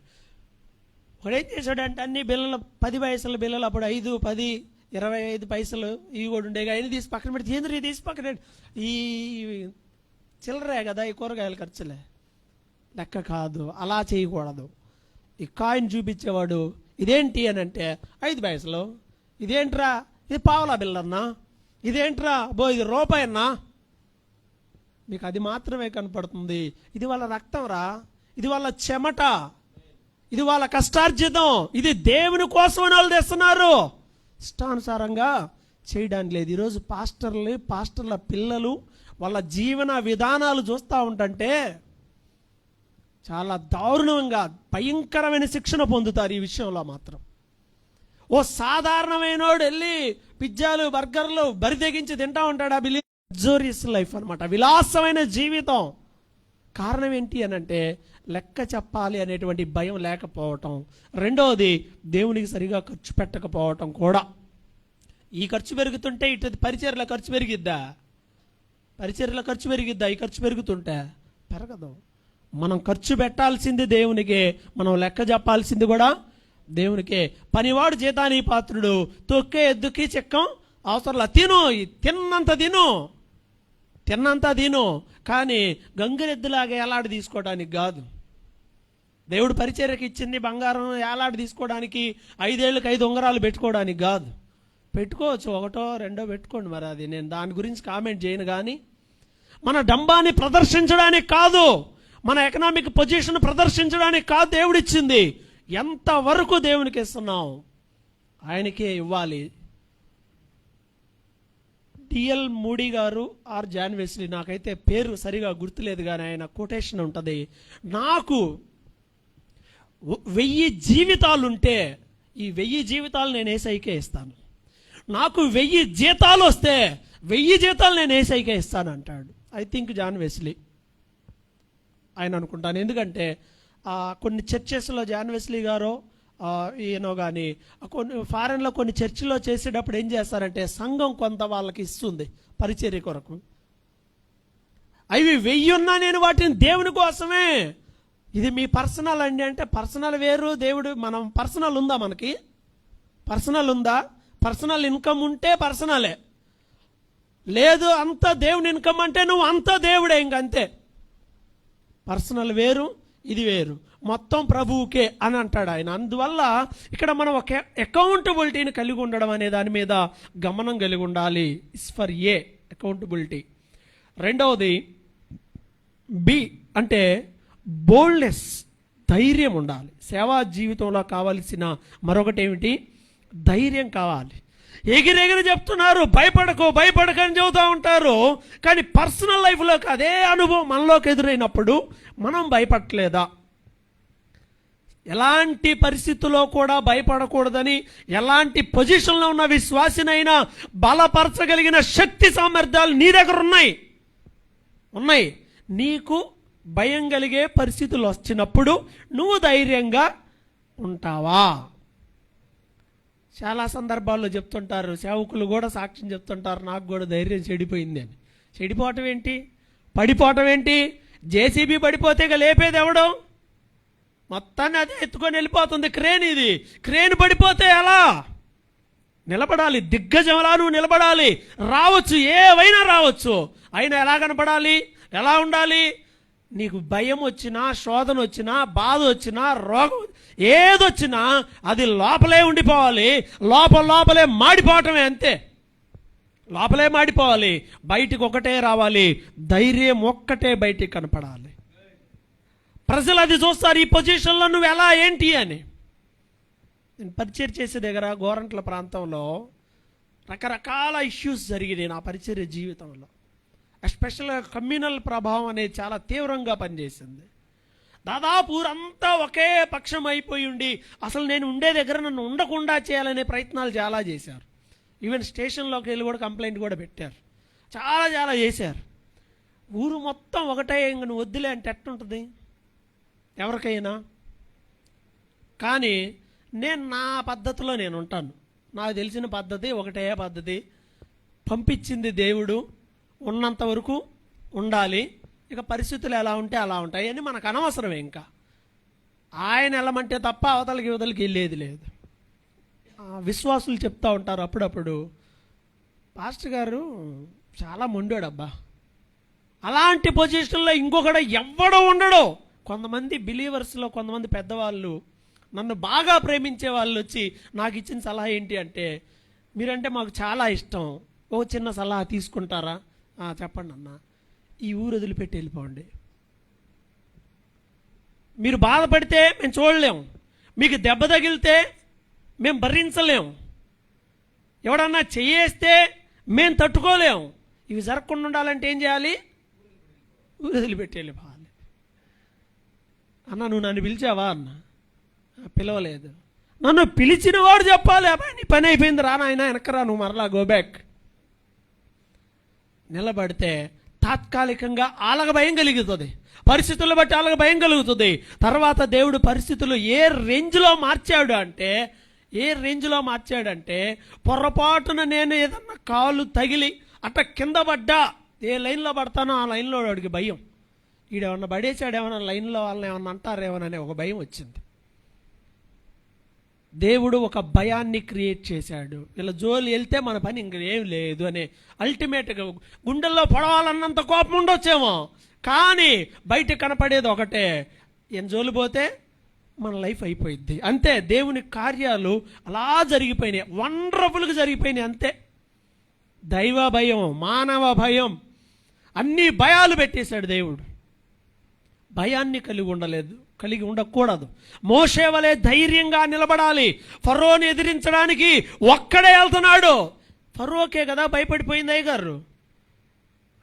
వాడేం చేశాడంటే అన్ని బిల్లలు 10 పైసలు బిల్లలు, అప్పుడు 5, 10, 25 పైసలు ఇవి కూడా ఉండేగా, అయినా తీసి పక్కన పెడితే ఏంద్రీ తీసి పక్కన ఈ చిల్లరే కదా ఈ కూరగాయల ఖర్చులే, లెక్క కాదు, అలా చేయకూడదు. ఈ కాయిన్ చూపించేవాడు, ఇదేంటి అని అంటే 5 పైసలు, ఇదేంట్రా ఇది పావలా బిల్లన్నా, ఇదేంట్రా ఇది రూపాయి అన్నా. మీకు అది మాత్రమే కనపడుతుంది. ఇది వాళ్ళ రక్తం రా, ఇది వాళ్ళ చెమట, ఇది వాళ్ళ కష్టార్జితం, ఇది దేవుని కోసం వాళ్ళు తెస్తున్నారు. ఇష్టానుసారంగా చేయడానికి లేదు. ఈరోజు పాస్టర్ల పిల్లలు వాళ్ళ జీవన విధానాలు చూస్తూ ఉంటుంటే చాలా దారుణంగా భయంకరమైన శిక్షణ పొందుతారు ఈ విషయంలో మాత్రం. ఓ సాధారణమైనోడు వెళ్ళి పిజ్జాలు బర్గర్లు బరి తెగించి తింటా ఉంటాడు. ఆ లగ్జూరియస్ లైఫ్ అనమాట, విలాసమైన జీవితం. కారణం ఏంటి అని అంటే లెక్క చెప్పాలి అనేటువంటి భయం లేకపోవటం. రెండవది దేవునికి సరిగా ఖర్చు పెట్టకపోవటం కూడా. ఈ ఖర్చు పెరుగుతుంటే ఇటు పరిచర్ల ఖర్చు పెరిగిద్దా? పరిచర్ల ఖర్చు పెరిగిద్దా? ఈ ఖర్చు పెరుగుతుంటే పెరగదు. మనం ఖర్చు పెట్టాల్సింది దేవునికే, మనం లెక్క చెప్పాల్సింది కూడా దేవునికే. పనివాడు జీతానికి పాత్రుడు, తొక్కే ఎద్దుకి చెక్కం అవసరంలా. తిన్నంత తిను, కానీ గంగిరెద్దులాగా ఏలాడి తీసుకోవడానికి కాదు. దేవుడు పరిచర్యకి ఇచ్చింది బంగారం ఏలాడి తీసుకోవడానికి, 5 ఏళ్ళకి 5 ఉంగరాలు పెట్టుకోవడానికి కాదు. పెట్టుకోవచ్చు, 1, 2 పెట్టుకోండి, మరి అది నేను దాని గురించి కామెంట్ చేయను. కానీ మన డంబాన్ని ప్రదర్శించడానికి కాదు, మన ఎకనామిక్ పొజిషన్ ప్రదర్శించడానికి కాదు దేవుడిచ్చింది. ఎంతవరకు దేవునికి ఇస్తున్నాం ఆయనకే ఇవ్వాలి. టిఎల్ మూడీ గారు ఆర్ జాన్ వెస్లీ, నాకైతే పేరు సరిగా గుర్తులేదు కానీ ఆయన కొటేషన్ ఉంటుంది, నాకు 1000 జీవితాలుంటే ఈ 1000 జీవితాలు నేను ఏసైకే ఇస్తాను. నాకు 1000 జీతాలు వస్తే 1000 జీతాలు నేను ఏసైకే ఇస్తాను అంటాడు. ఐ థింక్ జాన్ వెస్లీ ఆయన అనుకుంటాను. ఎందుకంటే కొన్ని చర్చెస్లో జాన్ వెస్లీ గారో ఈయనో కానీ కొన్ని ఫారెన్లో కొన్ని చర్చిలో చేసేటప్పుడు ఏం చేస్తారంటే సంఘం కొంత వాళ్ళకి ఇస్తుంది పరిచర్య కొరకు. అవి 1000 ఉన్నా నేను వాటిని దేవుని కోసమే. ఇది మీ పర్సనల్ అండి అంటే పర్సనల్ వేరు, దేవుడు మనం పర్సనల్ ఉందా? మనకి పర్సనల్ ఉందా? పర్సనల్ ఇన్కమ్ ఉంటే పర్సనలే, లేదు అంత దేవుని ఇన్కమ్ అంటే నువ్వు అంత దేవుడే. ఇంకంతే. పర్సనల్ వేరు, ఇది వేరు, మొత్తం ప్రభువుకే అని అంటాడు ఆయన. అందువల్ల ఇక్కడ మనం ఒక అకౌంటబిలిటీని కలిగి ఉండడం అనే దాని మీద గమనం కలిగి ఉండాలి. Is for a accountability. రెండవది బి అంటే బోల్డ్నెస్, ధైర్యం ఉండాలి. సేవా జీవితంలో కావాల్సిన మరొకటి ఏమిటి? ధైర్యం కావాలి. ఎగిరెగిరి చెప్తున్నారు, భయపడకని చెబుతూ ఉంటారు, కానీ పర్సనల్ లైఫ్లోకి అదే అనుభవం మనలోకి ఎదురైనప్పుడు మనం భయపడలేదా? ఎలాంటి పరిస్థితుల్లో కూడా భయపడకూడదని, ఎలాంటి పొజిషన్లో ఉన్న విశ్వాసినైనా బలపరచగలిగిన శక్తి సామర్థ్యాలు నీ దగ్గర ఉన్నాయి. నీకు భయం కలిగే పరిస్థితులు వచ్చినప్పుడు నువ్వు ధైర్యంగా ఉంటావా? చాలా సందర్భాల్లో చెప్తుంటారు, సేవకులు కూడా సాక్ష్యం చెప్తుంటారు, నాకు కూడా ధైర్యం చెడిపోయింది అని. చెడిపోవటం ఏంటి? పడిపోవటం ఏంటి? జేసీబీ పడిపోతే ఇక లేపేది ఎవడం? మొత్తాన్ని అదే ఎత్తుకొని వెళ్ళిపోతుంది క్రేన్. ఇది క్రేన్ పడిపోతే ఎలా? నిలబడాలి, దిగ్గజంలా నువ్వు నిలబడాలి. రావచ్చు, ఏవైనా రావచ్చు, అయినా ఎలా కనపడాలి, ఎలా ఉండాలి? నీకు భయం వచ్చినా, శోధన వచ్చినా, బాధ వచ్చినా, రోగం ఏదొచ్చినా అది లోపలే ఉండిపోవాలి. లోపలే మాడిపోవటమే, అంతే. లోపలే మాడిపోవాలి, బయటికి ఒకటే రావాలి. ధైర్యం ఒక్కటే బయటికి కనపడాలి. ప్రజలు అది చూస్తారు, ఈ పొజిషన్లో నువ్వు ఎలా ఏంటి అని. నేను పరిచర్య చేసే దగ్గర గోరంట్ల ప్రాంతంలో రకరకాల ఇష్యూస్ జరిగినాయి నా పరిచర్య జీవితంలో. ఎస్పెషల్గా కమ్యూనల్ ప్రభావం అనేది చాలా తీవ్రంగా పనిచేసింది. దాదాపు ఊరంతా ఒకే పక్షం అయిపోయి ఉండి అసలు నేను ఉండే దగ్గర నన్ను ఉండకుండా చేయాలనే ప్రయత్నాలు చాలా చేశారు. ఈవెన్ స్టేషన్లోకి వెళ్ళి కూడా కంప్లైంట్ కూడా పెట్టారు. చాలా చేశారు. ఊరు మొత్తం ఒకటే, ఇంక నువ్వు వద్దులే అంటే ఎట్టుంటుంది ఎవరికైనా? కానీ నేను నా పద్ధతిలో నేను ఉంటాను. నాకు తెలిసిన పద్ధతి ఒకటే పద్ధతి. పంపించింది దేవుడు, ఉన్నంత వరకు ఉండాలి. ఇక పరిస్థితులు ఎలా ఉంటే అలా ఉంటాయి అని మనకు అనవసరమే. ఇంకా ఆయన వెళ్ళమంటే తప్ప అవతలకి వెళ్ళేది లేదు. విశ్వాసులు చెప్తూ ఉంటారు అప్పుడప్పుడు, పాస్టర్ గారు చాలా మొండోడబ్బా, అలాంటి పొజిషన్లో ఇంకొకడు ఎవ్వడో ఉండడు. కొంతమంది బిలీవర్స్లో కొంతమంది పెద్దవాళ్ళు, నన్ను బాగా ప్రేమించే వాళ్ళు వచ్చి నాకు ఇచ్చిన సలహా ఏంటి అంటే, మీరంటే మాకు చాలా ఇష్టం, ఓ చిన్న సలహా తీసుకుంటారా? చెప్పండి అన్న. ఈ ఊరు వదిలిపెట్టి వెళ్ళిపోండి. మీరు బాధపడితే మేము చూడలేం, మీకు దెబ్బ తగిలితే మేము భరించలేం, ఎవడన్నా చెయ్యేస్తే మేము తట్టుకోలేం. ఇవి జరగకుండా ఉండాలంటే ఏం చేయాలి? ఊరు వదిలిపెట్టి వెళ్ళిపోవాలి. అన్న నువ్వు నన్ను పిలిచావా? అన్న పిలవలేదు. నన్ను పిలిచిన వాడు చెప్పాలి, అబ్బాయి నీ పని అయిపోయింది, రా నాయన వెనకరా, నువ్వు మరలా గో బ్యాక్. నిలబడితే తాత్కాలికంగా ఆలగ భయం కలుగుతుంది, పరిస్థితులను బట్టి ఆలగ భయం కలుగుతుంది. తర్వాత దేవుడు పరిస్థితులు ఏ రేంజ్లో మార్చాడంటే పొరపాటున నేను ఏదన్నా కాలు తగిలి అట్ట కింద పడ్డా, ఏ లైన్లో పడతానో ఆ లైన్లో వాడికి భయం. ఈడేమన్నా పడేసాడు, ఏమన్నా లైన్లో వాళ్ళని ఏమన్నా అంటారేమోననే ఒక భయం వచ్చింది. దేవుడు ఒక భయాన్ని క్రియేట్ చేశాడు. ఇలా జోలు వెళ్తే మన పని ఇంకేం లేదు అనే అల్టిమేట్గా గుండెల్లో పడవాలన్నంత కోపం ఉండొచ్చేమో, కానీ బయట కనపడేది ఒకటే, ఏం జోలు పోతే మన లైఫ్ అయిపోయింది అంతే. దేవుని కార్యాలు అలా జరిగిపోయినాయి, వండర్ఫుల్గా జరిగిపోయినాయి అంతే. దైవ భయం, మానవ భయం, అన్ని భయాలు పెట్టేశాడు దేవుడు. భయాన్ని కలిగి ఉండకూడదు. మోషే వలె ధైర్యంగా నిలబడాలి. ఫరోని ఎదిరించడానికి ఒక్కడే వెళ్తున్నాడు. ఫరోకే కదా భయపడిపోయింది అయ్యగారు,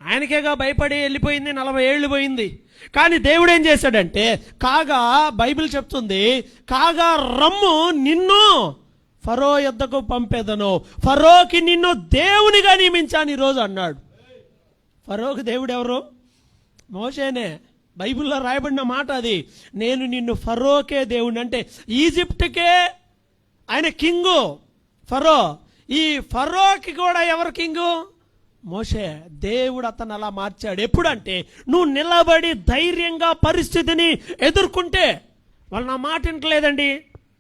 ఆయనకేగా భయపడి వెళ్ళిపోయింది, 40 ఏళ్ళు పోయింది. కానీ దేవుడు ఏం చేశాడంటే, కాగా బైబిల్ చెప్తుంది, కాగా రమ్ము నిన్ను ఫరో యొద్దకు పంపేదను, ఫరోకి నిన్ను దేవునిగా నియమించాను ఈరోజు అన్నాడు. ఫరోకి దేవుడు ఎవరు? మోషేనే. బైబిల్లో రాయబడిన మాట అది. నేను నిన్ను ఫరోకే దేవుడిని అంటే ఈజిప్ట్కే ఆయన కింగు ఫరో. ఈ ఫరోకి కూడా ఎవరు కింగు? మోషే. దేవుడు అతను అలా మార్చాడు. ఎప్పుడంటే నువ్వు నిలబడి ధైర్యంగా పరిస్థితిని ఎదుర్కొంటే. వాళ్ళు నా మాట వింటలేదండి,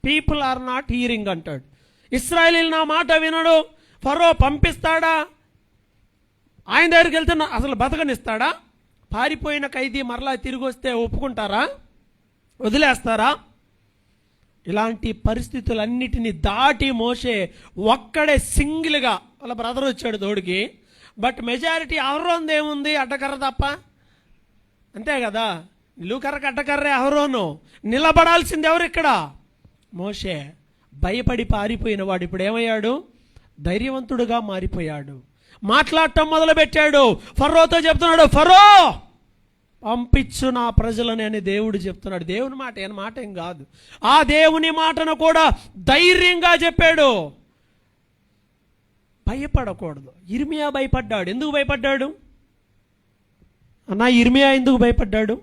పీపుల్ ఆర్ నాట్ హియరింగ్ అంటాడు. ఇశ్రాయేలీలు నా మాట వినడు. ఫరో పంపిస్తాడా? ఆయన దగ్గరికి వెళ్తే అసలు బతకనిస్తాడా? పారిపోయిన ఖైదీ మరలా తిరిగి వస్తే ఒప్పుకుంటారా? వదిలేస్తారా? ఇలాంటి పరిస్థితులన్నిటిని దాటి మోషే ఒక్కడే సింగిల్గా, వాళ్ళ బ్రదర్ వచ్చాడు తోడికి, బట్ మెజారిటీ అహరోన్ ఏముంది, అడ్డకర్ర తప్ప, అంతే కదా. నిలువుకర్రకు అడ్డకర్రే అహరోను, నిలబడాల్సింది ఎవరు ఇక్కడ? మోషే. భయపడి పారిపోయిన వాడు ఇప్పుడు ఏమయ్యాడు? ధైర్యవంతుడుగా మారిపోయాడు. మాట్లాడటం మొదలుపెట్టాడు. ఫరోతో చెప్తున్నాడు, ఫరో పంపించు నా ప్రజలని అని దేవుడు చెప్తున్నాడు. దేవుని మాట ఏం మాట ఏం కాదు. ఆ దేవుని మాటను కూడా ధైర్యంగా చెప్పాడు. భయపడకూడదు. ఇర్మియా భయపడ్డాడు. ఎందుకు భయపడ్డాడు అన్నా? ఇర్మియా ఎందుకు భయపడ్డాడు?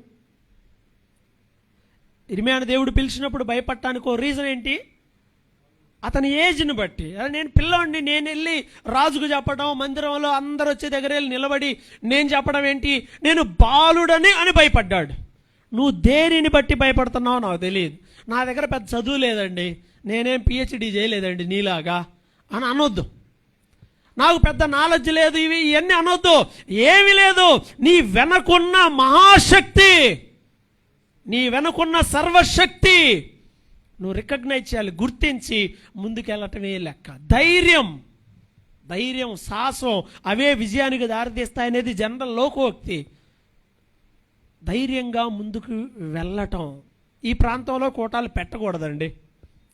ఇర్మియాను దేవుడు పిలిచినప్పుడు భయపడటానికి ఓ రీజన్ ఏంటి? అతని ఏజ్ని బట్టి. నేను పిల్లోడిని, నేను వెళ్ళి రాజుకు చెప్పడం, మందిరంలో అందరు వచ్చే దగ్గర వెళ్ళి నిలబడి నేను చెప్పడం ఏంటి? నేను బాలుడని అని భయపడ్డాడు. నువ్వు దేనిని బట్టి భయపడుతున్నావు నాకు తెలియదు. నా దగ్గర పెద్ద చదువు లేదండి, నేనేం పిహెచ్డి చేయలేదండి నీలాగా అని అనొద్దు. నాకు పెద్ద నాలెడ్జ్ లేదు, ఇవన్నీ అనొద్దు. ఏమీ లేదు. నీ వెనకున్న మహాశక్తి, నీ వెనకున్న సర్వశక్తి నువ్వు రికగ్నైజ్ చేయాలి, గుర్తించి ముందుకెళ్ళటమే లెక్క. ధైర్యం, సాహసం అవే విజయానికి దారితీస్తాయనేది జనరల్ లోకోక్తి. ధైర్యంగా ముందుకు వెళ్ళటం. ఈ ప్రాంతంలో కోటాలు పెట్టకూడదండి.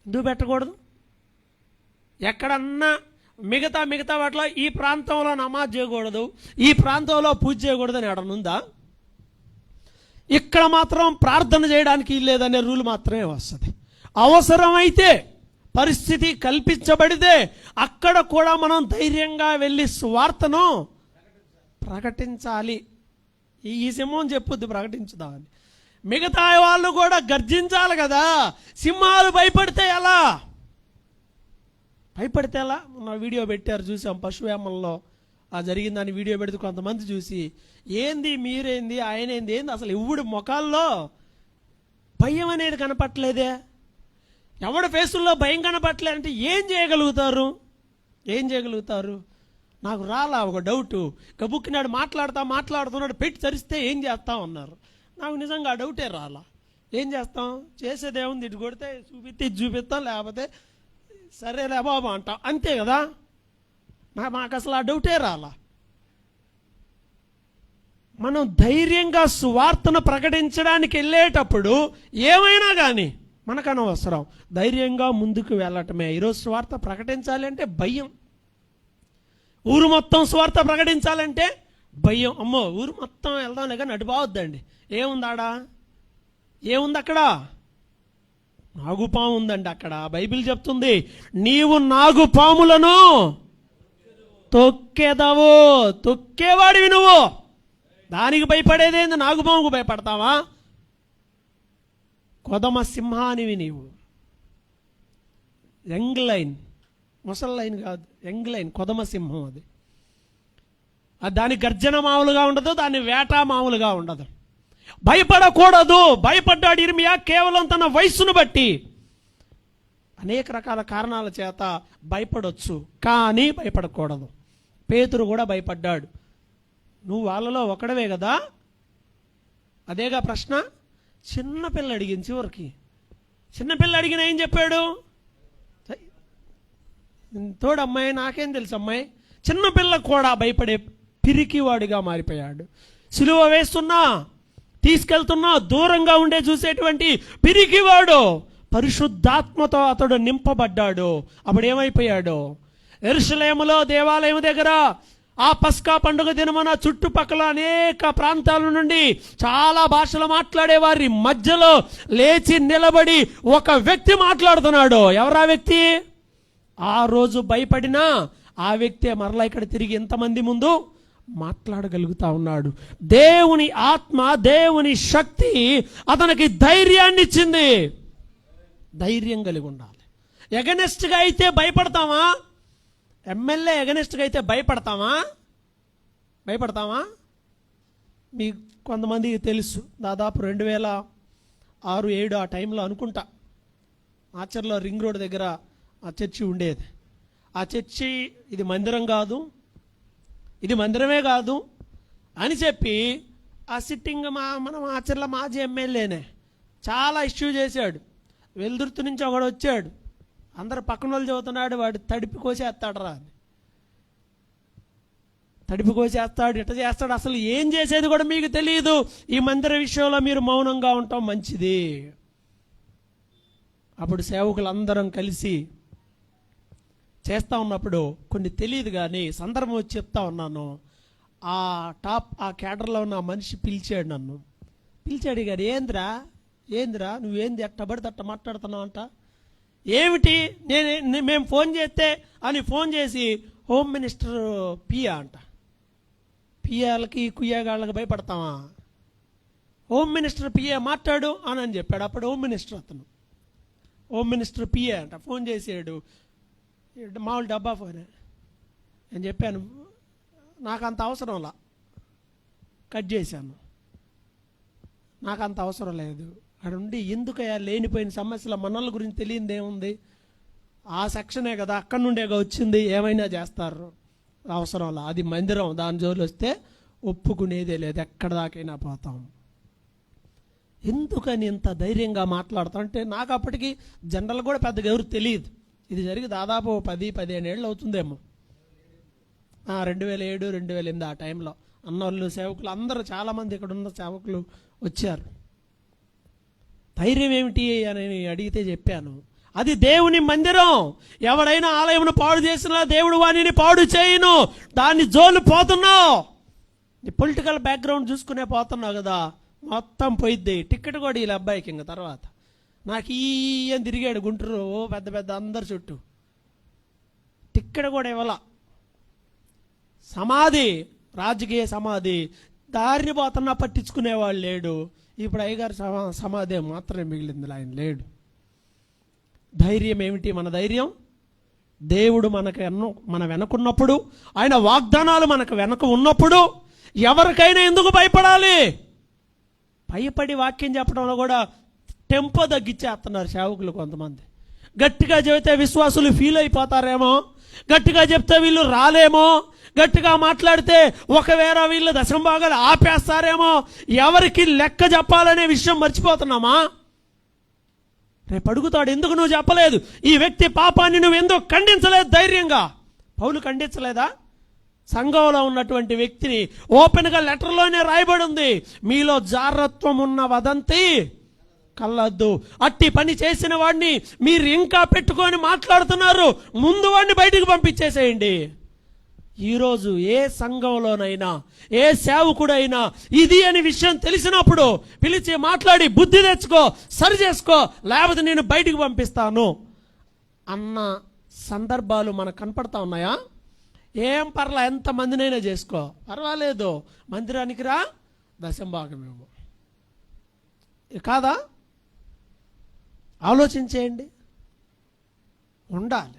ఎందుకు పెట్టకూడదు? ఎక్కడన్నా మిగతా వాటిలో ఈ ప్రాంతంలో నమాజ్ చేయకూడదు, ఈ ప్రాంతంలో పూజ చేయకూడదు అని ఎడనుందా? ఇక్కడ మాత్రం ప్రార్థన చేయడానికి లేదనే రూల్ మాత్రమే వస్తుంది. అవసరమైతే, పరిస్థితి కల్పించబడితే అక్కడ కూడా మనం ధైర్యంగా వెళ్ళి సువార్తను ప్రకటించాలి. ఈ సింహం చెప్పుద్ది ప్రకటించుదామని. మిగతా వాళ్ళు కూడా గర్జించాలి కదా. సింహాలు భయపడితే ఎలా? నా వీడియో పెట్టారు, చూసాం. పశువేమల్లో జరిగిందని వీడియో పెడితే కొంతమంది చూసి ఏంది మీరేంది ఆయనేంది ఏంది అసలు ఎవడి ముఖాల్లో భయం అనేది కనపట్లేదే, ఎవడి ఫేసుల్లో భయం కనపట్లేదంటే ఏం చేయగలుగుతారు? నాకు రాలా ఒక డౌటు. గబుక్కినాడు మాట్లాడుతున్నాడు, పెట్టి తరిస్తే ఏం చేస్తాం అన్నారు. నాకు నిజంగా డౌటే రాలా. ఏం చేస్తాం? చేసేదేముంది, ఇటు కొడితే చూపిస్తాం, లేకపోతే సరేలే బాబా అంటాం, అంతే కదా. మాకు అసలు ఆ డౌటే రాలా. మనం ధైర్యంగా సువార్తను ప్రకటించడానికి వెళ్ళేటప్పుడు ఏమైనా కానీ మనకు అనవసరం, ధైర్యంగా ముందుకు వెళ్ళటమే. ఈరోజు సువార్త ప్రకటించాలి అంటే భయం. ఊరు మొత్తం సువార్త ప్రకటించాలంటే భయం. అమ్మో ఊరు మొత్తం వెళ్దాంలే కానీ అటు బావద్దండి. ఏముంది అక్కడ? నాగుపాము ఉందండి అక్కడ. బైబిల్ చెప్తుంది, నీవు నాగుపాములను తొక్కేదావు, తొక్కేవాడివి నువ్వు. దానికి భయపడేదేంది? నాగుపాముకు భయపడతావా? కొదమ సింహానివి నీవు. యంగ్ లైన్, ముసలి లైన్ కాదు, యంగ్ లైన్, కొదమ సింహం. అది దాని గర్జన మామూలుగా ఉండదు, దాని వేట మామూలుగా ఉండదు. భయపడకూడదు. భయపడ్డాడు ఇర్మియా కేవలం తన వయస్సును బట్టి. అనేక రకాల కారణాల చేత భయపడొచ్చు, కానీ భయపడకూడదు. పేతురు కూడా భయపడ్డాడు. నువ్వు వాళ్ళలో ఒకడవే కదా. అదేగా ప్రశ్న. చిన్నపిల్ల అడిగింది చివరికి. చిన్నపిల్ల అడిగిన ఏం చెప్పాడు? తోడు అమ్మాయి, నాకేం తెలుసు అమ్మాయి. చిన్నపిల్ల కూడా భయపడే పిరికివాడిగా మారిపోయాడు. సిలువ వేస్తున్నా, తీసుకెళ్తున్నా, దూరంగా ఉండే చూసేటువంటి పిరికివాడు పరిశుద్ధాత్మతో అతడు నింపబడ్డాడు. అప్పుడు ఏమైపోయాడు? యెరూషలేములో దేవాలయం దగ్గర ఆ పస్కా పండుగ దినమున చుట్టుపక్కల అనేక ప్రాంతాల నుండి చాలా భాషలు మాట్లాడే వారి మధ్యలో లేచి నిలబడి ఒక వ్యక్తి మాట్లాడుతున్నాడు. ఎవరా వ్యక్తి? ఆ రోజు భయపడినా ఆ వ్యక్తే మరలా ఇక్కడ తిరిగి ఇంతమంది ముందు మాట్లాడగలుగుతా ఉన్నాడు. దేవుని ఆత్మ, దేవుని శక్తి అతనికి ధైర్యాన్ని ఇచ్చింది. ధైర్యం కలిగి ఉండాలి. ఎగనెస్ట్గా అయితే భయపడతామా? ఎమ్మెల్యే ఎగనెస్ట్గా అయితే భయపడతామా? మీకు కొంతమందికి తెలుసు, దాదాపు 2006-07 ఆ టైంలో అనుకుంటా, ఆచర్లో రింగ్ రోడ్ దగ్గర ఆ చర్చి ఉండేది. ఆ చర్చి ఇది మందిరం కాదు, ఇది మందిరమే కాదు అని చెప్పి ఆ సిట్టింగ్ మనం ఆచర్ల మాజీ ఎమ్మెల్యేనే చాలా ఇష్యూ చేశాడు. వెల్దుర్తి నుంచి ఒకడు వచ్చాడు, అందరు పక్కన వాళ్ళు చదువుతున్నాడు, వాడు తడిపి కోసేస్తాడు రా అని. తడిపి కోసేస్తాడు, ఇట్ట చేస్తాడు, అసలు ఏం చేసేది కూడా మీకు తెలియదు. ఈ మందిర విషయంలో మీరు మౌనంగా ఉండటం మంచిది. అప్పుడు సేవకులందరం కలిసి చేస్తూ ఉన్నప్పుడు కొన్ని తెలియదు కానీ సందర్భం వచ్చి చెప్తా ఉన్నాను. ఆ క్యాడర్లో ఉన్న మనిషి పిలిచాడు, నన్ను పిలిచాడు. గారు ఏందిరా నువ్వేంది ఎట్టబడితే అట్ట మాట్లాడుతున్నావు అంట. ఏమిటి మేము ఫోన్ చేస్తే అని ఫోన్ చేసి హోమ్ మినిస్టర్ పియా అంట. పియాలకి కుయ్యగాళ్ళకి భయపడతావా? హోమ్ మినిస్టర్ పిఏ మాట్లాడు అని చెప్పాడు. అప్పుడు హోమ్ మినిస్టర్ పిఏ అంట ఫోన్ చేసాడు. మామూలు డబ్బా ఫోనే. నేను చెప్పాను నాకు అంత అవసరంలా, కట్ చేశాను. నాకు అంత అవసరం లేదు. అక్కడ ఉండి ఎందుకయ్యా లేనిపోయిన సమస్యల మనల గురించి తెలియదు ఏముంది, ఆ సెక్షనే కదా అక్కడి నుండేగా వచ్చింది, ఏమైనా చేస్తారు, అవసరంలా. అది మందిరం, దాని జోలు వస్తే ఒప్పుకునేదే లేదు, ఎక్కడ దాకైనా పోతాం. ఎందుకని ఇంత ధైర్యంగా మాట్లాడతాం అంటే నాకు అప్పటికి జనరల్ కూడా పెద్దగా ఎవరు తెలియదు. ఇది జరిగి దాదాపు 10-15 ఏళ్ళు అవుతుందేమో. 2007, 2008 ఆ టైంలో అన్నోళ్ళు సేవకులు అందరూ చాలామంది ఇక్కడ ఉన్న సేవకులు వచ్చారు. ధైర్యం ఏమిటి అని అడిగితే చెప్పాను, అది దేవుని మందిరం. ఎవడైనా ఆలయమును పాడు చేసినా దేవుడు వాణిని పాడు చేయను. దాన్ని జోలు పోతున్నావు, నీ పొలిటికల్ బ్యాక్గ్రౌండ్ చూసుకునే పోతున్నావు కదా, మొత్తం పోయిద్ది. టికెట్ కూడా వీళ్ళ అబ్బాయికి ఇంక తర్వాత నాకు అని తిరిగాడు గుంటూరు పెద్ద పెద్ద అందరి చుట్టూ, టికెట్ కూడా ఇవ్వాల. సమాధి, రాజకీయ సమాధి, దారిని పోతున్నా పట్టించుకునేవాళ్ళు లేడు. ఇప్పుడు అయ్యగారు సమాధి మాత్రమే మిగిలింది, ఆయన లేడు. ధైర్యం ఏమిటి? మన ధైర్యం దేవుడు మన వెనకున్నప్పుడు, ఆయన వాగ్దానాలు మనకు వెనక ఉన్నప్పుడు ఎవరికైనా ఎందుకు భయపడాలి? భయపడి వాక్యం చెప్పడంలో కూడా టెంపో తగ్గించేస్తున్నారు సేవకులు కొంతమంది. గట్టిగా చెబితే విశ్వాసులు ఫీల్ అయిపోతారేమో, గట్టిగా చెప్తే వీళ్ళు రాలేమో, గట్టిగా మాట్లాడితే ఒకవేళ వీళ్ళు దశంభాగాలు ఆపేస్తారేమో, ఎవరికి లెక్క చెప్పాలనే విషయం మర్చిపోతున్నామా? రేపు అడుగుతాడు, ఎందుకు నువ్వు చెప్పలేదు? ఈ వ్యక్తి పాపాన్ని నువ్వు ఎందుకు ఖండించలేదు ధైర్యంగా? పౌలు ఖండించలేదా? సంఘంలో ఉన్నటువంటి వ్యక్తిని ఓపెన్గా లెటర్లోనే రాయబడి ఉంది, మీలో జారత్వం ఉన్న వదంతి కల్లద్దు. అట్టి పని చేసిన వాడిని మీరు ఇంకా పెట్టుకొని మాట్లాడుతున్నారు, ముందు వాడిని బయటికి పంపించేసేయండి. ఈరోజు ఏ సంఘంలోనైనా ఏ సేవకుడైనా ఇది అని విషయం తెలిసినప్పుడు పిలిచి మాట్లాడి బుద్ధి తెచ్చుకో, సరి చేసుకో, లేకపోతే నేను బయటికి పంపిస్తాను అన్న సందర్భాలు మనకు కనపడతా ఉన్నాయా? ఏం పర్లా, ఎంతమందినైనా చేసుకో, పర్వాలేదు, మందిరానికి రా, దశంభాగమేమో కాదా? ఆలోచించేయండి. ఉండాలి.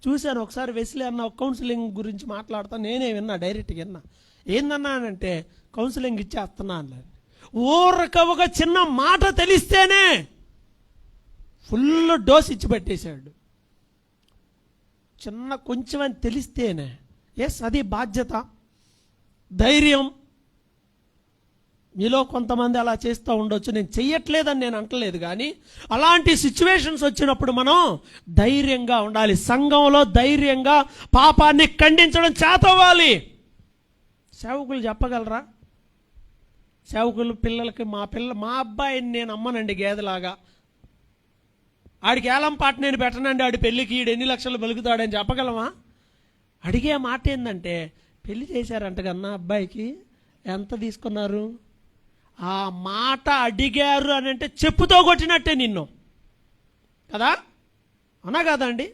చూశాను ఒకసారి వెస్లీ అన్న కౌన్సిలింగ్ గురించి మాట్లాడతా, నేనే విన్నా, డైరెక్ట్గా విన్నా. ఏందన్నానంటే కౌన్సిలింగ్ ఇచ్చేస్తున్నా అన్నాను. ఊరక ఒక చిన్న మాట తెలిస్తేనే ఫుల్ డోస్ ఇచ్చి పెట్టేశాడు. చిన్న కొంచెం అని తెలిస్తేనే, ఎస్ అది బాధ్యత, ధైర్యం. మీలో కొంతమంది అలా చేస్తూ ఉండొచ్చు, నేను చెయ్యట్లేదని నేను అంటలేదు, కానీ అలాంటి సిచ్యువేషన్స్ వచ్చినప్పుడు మనం ధైర్యంగా ఉండాలి. సంఘంలో ధైర్యంగా పాపాన్ని ఖండించడం చేతవ్వాలి. సేవకులు చెప్పగలరా? సేవకులు పిల్లలకి, మా అబ్బాయిని నేను అమ్మనండి గేదెలాగా, ఆడికి ఏలం పాట నేను పెట్టనండి, ఆడి పెళ్ళికి ఈడు ఎన్ని లక్షలు బలుకుతాడని చెప్పగలమా? అడిగే మాట ఏంటంటే, పెళ్లి చేశారంట కన్నా అబ్బాయికి, ఎంత తీసుకున్నారు? ఆ మాట అడిగారు అని అంటే చెప్పుతో కొట్టినట్టే నిన్ను కదా, అవునా కాదండి?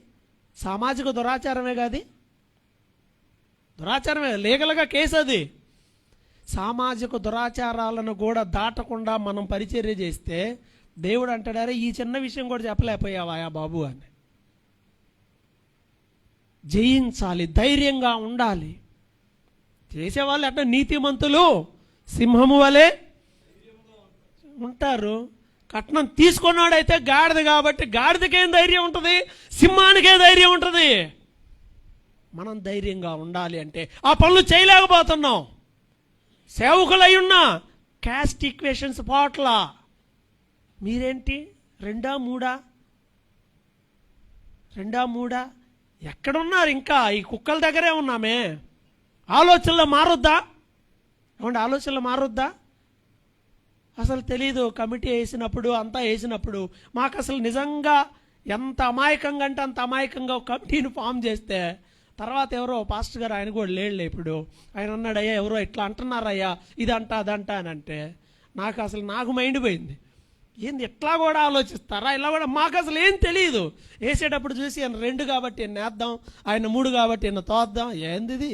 సామాజిక దురాచారమే కాదు, దురాచారమే, లీగల్గా కేసు అది. సామాజిక దురాచారాలను కూడా దాటకుండా మనం పరిచర్య చేస్తే దేవుడు అంటాడారే, ఈ చిన్న విషయం కూడా చెప్పలేకపోయావా బాబు అని. జయించాలి, ధైర్యంగా ఉండాలి. చేసేవాళ్ళు అట్లా నీతిమంతులు సింహము వలె ఉంటారు. కట్నం తీసుకున్నాడైతే గాడిద కాబట్టి గాడిదకేం ధైర్యం ఉంటుంది, సింహానికే ధైర్యం ఉంటుంది. మనం ధైర్యంగా ఉండాలి అంటే ఆ పనులు చేయలేకపోతున్నాం. సేవకులై ఉన్నా క్యాస్ట్ ఈక్వేషన్స్ పోట్లా. మీరేంటి రెండా మూడా ఎక్కడున్నారు? ఇంకా ఈ కుక్కల దగ్గరే ఉన్నామే. ఆలోచనలో మారొద్దా? అసలు తెలీదు. కమిటీ వేసినప్పుడు అంతా వేసినప్పుడు మాకు అసలు నిజంగా ఎంత అమాయకంగా అంటే అంత అమాయకంగా ఒక కమిటీని ఫామ్ చేస్తే తర్వాత ఎవరో పాస్టర్ గారు, ఆయన కూడా లేడులే ఇప్పుడు, ఆయన అన్నాడు, అయ్యా ఎవరో ఇట్లా అంటున్నారయ్యా, ఇదంట అదంట అని అంటే నాకు మైండ్ పోయింది. ఏంది ఎట్లా కూడా ఆలోచిస్తారా? ఇలా కూడా మాకు అసలు ఏం తెలియదు. వేసేటప్పుడు చూసి ఆయన 2 కాబట్టి ఆయన వేద్దాం, ఆయన 3 కాబట్టి ఆయన తోద్దాం. ఏంది ఇది?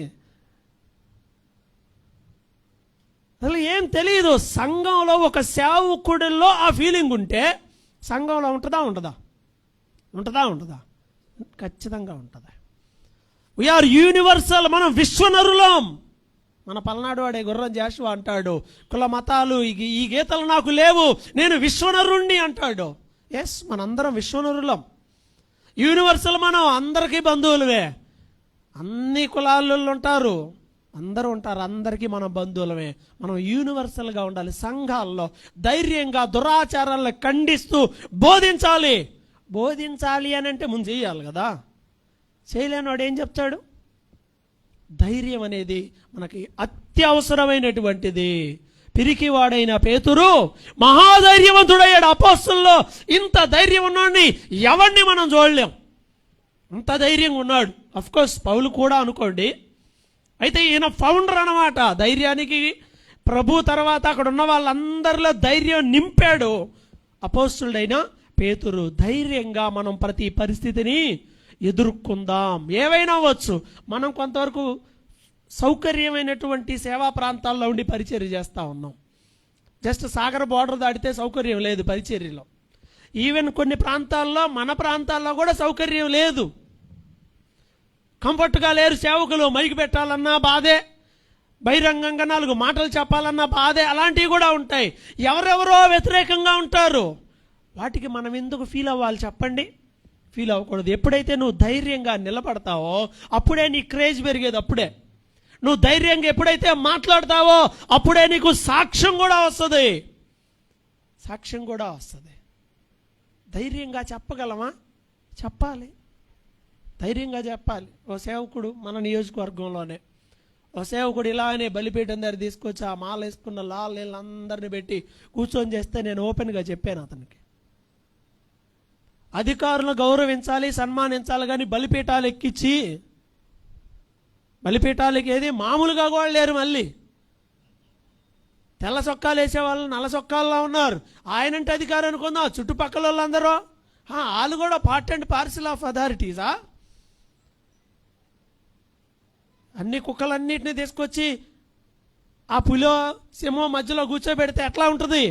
అసలు ఏం తెలియదు. సంఘంలో ఒక సేవకుడిలో ఆ ఫీలింగ్ ఉంటే సంఘంలో ఉంటుందా? ఖచ్చితంగా ఉంటుంది. We are universal. మనం విశ్వనరులం. మన పల్నాడు వాడే గుర్రం జాషువా అంటాడు, కుల మతాలు ఈ గీతలు నాకు లేవు, నేను విశ్వనరుణ్ణి అంటాడు. ఎస్, మనందరం విశ్వనరులం. యూనివర్సల్. మనం అందరికీ బంధువులమే. అన్ని కులాలలో ఉంటారు, అందరూ ఉంటారు, అందరికీ మనం బంధువులమే. మనం యూనివర్సల్గా ఉండాలి. సంఘాల్లో ధైర్యంగా దురాచారాలను ఖండిస్తూ బోధించాలి అని అంటే ముందు చేయాలి కదా. చేయలేని వాడు ఏం చెప్తాడు? ధైర్యం అనేది మనకి అత్యవసరమైనటువంటిది. పిరికివాడైన పేతురు మహాధైర్యవంతుడయ్యాడు. అపోస్తలుల్లో ఇంత ధైర్యం ఉన్నాడిని ఎవరిని మనం చూడలేం. అంత ధైర్యంగా ఉన్నాడు. అఫ్కోర్స్ పౌలు కూడా అనుకోండి. అయితే ఈయన ఫౌండర్ అన్నమాట ధైర్యానికి. ప్రభు తర్వాత అక్కడ ఉన్న వాళ్ళందరిలో ధైర్యం నింపాడు అపోస్తలుడైన పేతురు. ధైర్యంగా మనం ప్రతి పరిస్థితిని ఎదుర్కొందాం. ఏవైనా అవ్వచ్చు. మనం కొంతవరకు సౌకర్యమైనటువంటి సేవా ప్రాంతాల్లో ఉండి పరిచర్య చేస్తూ ఉన్నాం. జస్ట్ సాగర్ బోర్డర్ దాటితే సౌకర్యం లేదు పరిచర్యలో. ఈవెన్ కొన్ని ప్రాంతాల్లో, మన ప్రాంతాల్లో కూడా సౌకర్యం లేదు. కంఫర్ట్గా లేరు సేవకులు. మైకి పెట్టాలన్నా బాధే, బహిరంగంగా 4 మాటలు చెప్పాలన్నా బాధే. అలాంటివి కూడా ఉంటాయి. ఎవరెవరో వ్యతిరేకంగా ఉంటారు. వాటికి మనం ఎందుకు ఫీల్ అవ్వాలి చెప్పండి? ఫీల్ అవ్వకూడదు. ఎప్పుడైతే నువ్వు ధైర్యంగా నిలబడతావో అప్పుడే నీ క్రేజ్ పెరిగేది. అప్పుడే నువ్వు ధైర్యంగా ఎప్పుడైతే మాట్లాడతావో అప్పుడే నీకు సాక్ష్యం కూడా వస్తుంది. ధైర్యంగా చెప్పగలమా? చెప్పాలి. ధైర్యంగా చెప్పాలి. ఓ సేవకుడు మన నియోజకవర్గంలోనే ఓ సేవకుడు ఇలానే బలిపీఠం దగ్గర తీసుకొచ్చి ఆ మాల వేసుకున్న వీళ్ళందరినీ పెట్టి కూర్చొని చేస్తే నేను ఓపెన్గా చెప్పాను అతనికి, అధికారులను గౌరవించాలి, సన్మానించాలి, కానీ బలిపీఠాలు ఎక్కించి, బలిపీఠాలకి ఏది మామూలుగా కూడా లేరు. మళ్ళీ తెల్ల చొక్కాలు వేసేవాళ్ళు నల్ల చొక్కాల్లో ఉన్నారు. ఆయనంటే అధికారం అనుకుందాం. చుట్టుపక్కల వాళ్ళందరూ వాళ్ళు కూడా పార్ట్ అండ్ పార్సిల్ ఆఫ్ అథారిటీసా? అన్ని కుక్కలన్నిటిని తీసుకొచ్చి ఆ పులో సింహం మధ్యలో కూర్చోబెడితే ఎట్లా ఉంటుంది?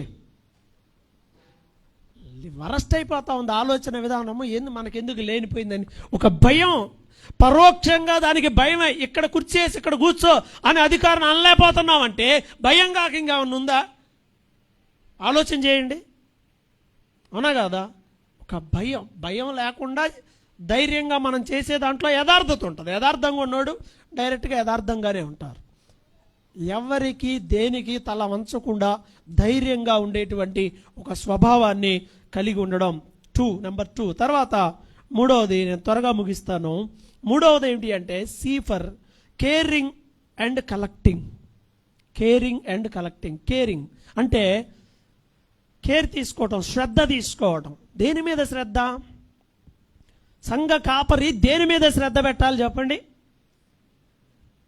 వరస్ట్ అయిపోతా ఉంది ఆలోచన విధానము. మనకెందుకు లేనిపోయిందని ఒక భయం, పరోక్షంగా దానికి భయమే. ఇక్కడ కుర్చేసి ఇక్కడ కూర్చో అని అధికారం అనలేకపోతున్నామంటే భయం కాక ఇంకా ఉందా? ఆలోచన చేయండి. అవునా కాదా? ఒక భయం లేకుండా ధైర్యంగా మనం చేసే దాంట్లో యథార్థత ఉంటుంది. యథార్థంగా ఉన్నాడు డైరెక్ట్గా యథార్థంగానే ఉంటారు. ఎవరికి దేనికి తల వంచకుండా ధైర్యంగా ఉండేటువంటి ఒక స్వభావాన్ని కలిగి ఉండడం. నెంబర్ 2. తర్వాత 3వది, నేను త్వరగా ముగిస్తాను. 3వది ఏంటి అంటే for caring and collecting. Caring అంటే కేర్ తీసుకోవటం, శ్రద్ధ తీసుకోవటం. దేని మీద శ్రద్ధ? సంఘ కాపరి దేని మీద శ్రద్ధ పెట్టాలి చెప్పండి?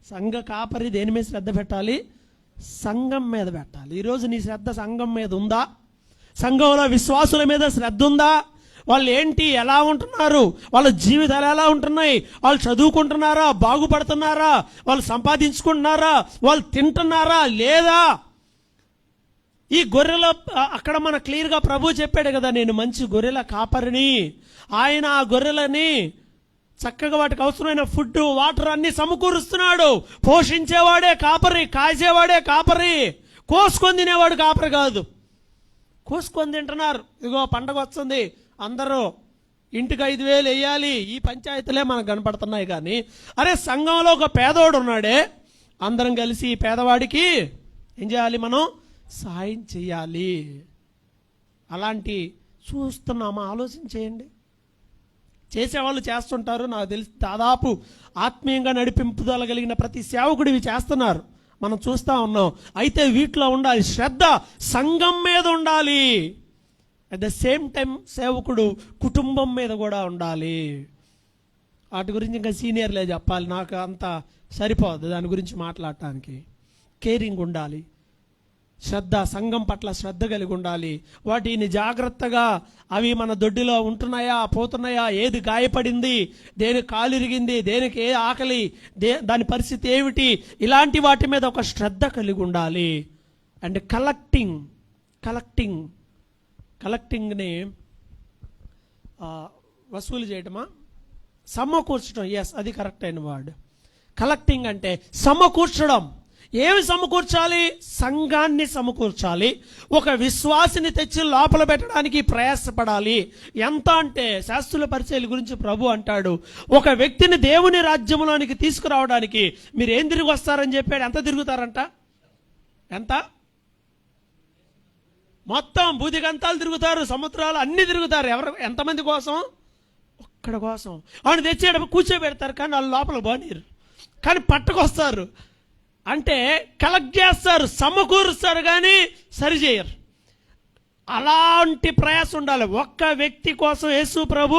సంఘ కాపరి దేని మీద శ్రద్ధ పెట్టాలి? సంఘం మీద పెట్టాలి. ఈరోజు నీ శ్రద్ధ సంఘం మీద ఉందా? సంఘంలో విశ్వాసుల మీద శ్రద్ధ ఉందా? వాళ్ళు ఏంటి, ఎలా ఉంటున్నారు, వాళ్ళ జీవితాలు ఎలా ఉంటున్నాయి, వాళ్ళు చదువుకుంటున్నారా, బాగుపడుతున్నారా, వాళ్ళు సంపాదించుకుంటున్నారా, వాళ్ళు తింటున్నారా లేదా? ఈ గొర్రెల అక్కడ మన క్లియర్గా ప్రభు చెప్పాడు కదా, నేను మంచి గొర్రెల కాపరిని. ఆయన ఆ గొర్రెలని చక్కగా వాటికి అవసరమైన ఫుడ్, వాటర్ అన్ని సమకూరుస్తున్నాడు. పోషించేవాడే కాపరి, కాసేవాడే కాపరి. కోసుకొని తినేవాడు కాపరి కాదు. కోసుకొని తింటున్నారు. ఇదిగో పండగ వస్తుంది, అందరూ ఇంటికి 5,000 వేయాలి. ఈ పంచాయతీలే మనకు కనపడుతున్నాయి. కానీ అరే సంఘంలో ఒక పేదవాడు ఉన్నాడే, అందరం కలిసి ఈ పేదవాడికి ఏం చేయాలి? మనం సహాయం చేయాలి. అలాంటి చూస్తున్నామా? ఆలోచన చేయండి. చేసేవాళ్ళు చేస్తుంటారు. నాకు తెలిసి దాదాపు ఆత్మీయంగా నడిపింపుదల కలిగిన ప్రతి సేవకుడు ఇవి చేస్తున్నారు, మనం చూస్తూ ఉన్నాం. అయితే వీటిలో ఉండాలి శ్రద్ధ, సంఘం మీద ఉండాలి. అట్ ద సేమ్ టైం సేవకుడు కుటుంబం మీద కూడా ఉండాలి. వాటి గురించి ఇంకా సీనియర్లే చెప్పాలి, నాకు అంత సరిపోదు దాని గురించి మాట్లాడటానికి. కేరింగ్ ఉండాలి, శ్రద్ధ, సంఘం పట్ల శ్రద్ధ కలిగి ఉండాలి. వాటిని జాగ్రత్తగా అవి మన దొడ్డిలో ఉంటున్నాయా, పోతున్నాయా, ఏది గాయపడింది, దేనికి కాలిరిగింది, దేనికి ఏ ఆకలి, దాని పరిస్థితి ఏమిటి, ఇలాంటి వాటి మీద ఒక శ్రద్ధ కలిగి ఉండాలి. అండ్ కలెక్టింగ్ని వసూలు చేయటమా, సమకూర్చడం. ఎస్, అది కరెక్ట్ అయిన వర్డ్. కలెక్టింగ్ అంటే సమకూర్చడం. ఏమి సమకూర్చాలి? సంఘాన్ని సమకూర్చాలి. ఒక విశ్వాసిని తెచ్చి లోపల పెట్టడానికి ప్రయాసపడాలి. ఎంత అంటే శాస్త్రుల పరిచయాల గురించి ప్రభు అంటాడు, ఒక వ్యక్తిని దేవుని రాజ్యంలోనికి తీసుకురావడానికి మీరు ఏం తిరిగి వస్తారని చెప్పాడు. ఎంత తిరుగుతారంట? ఎంత? మొత్తం భూదిగంతాలు తిరుగుతారు, సముద్రాలు అన్ని తిరుగుతారు. ఎవరు? ఎంతమంది కోసం? ఒక్కడ కోసం. ఆయన తెచ్చేటప్పుడు కూర్చోబెడతారు, కానీ వాళ్ళు లోపల బానీరు, కానీ పట్టుకొస్తారు. అంటే కలెక్ట్ చేస్తారు, సమకూరుస్తారు, కానీ సరిచేయరు. అలాంటి ప్రయాసం ఉండాలి. ఒక్క వ్యక్తి కోసం యేసు ప్రభు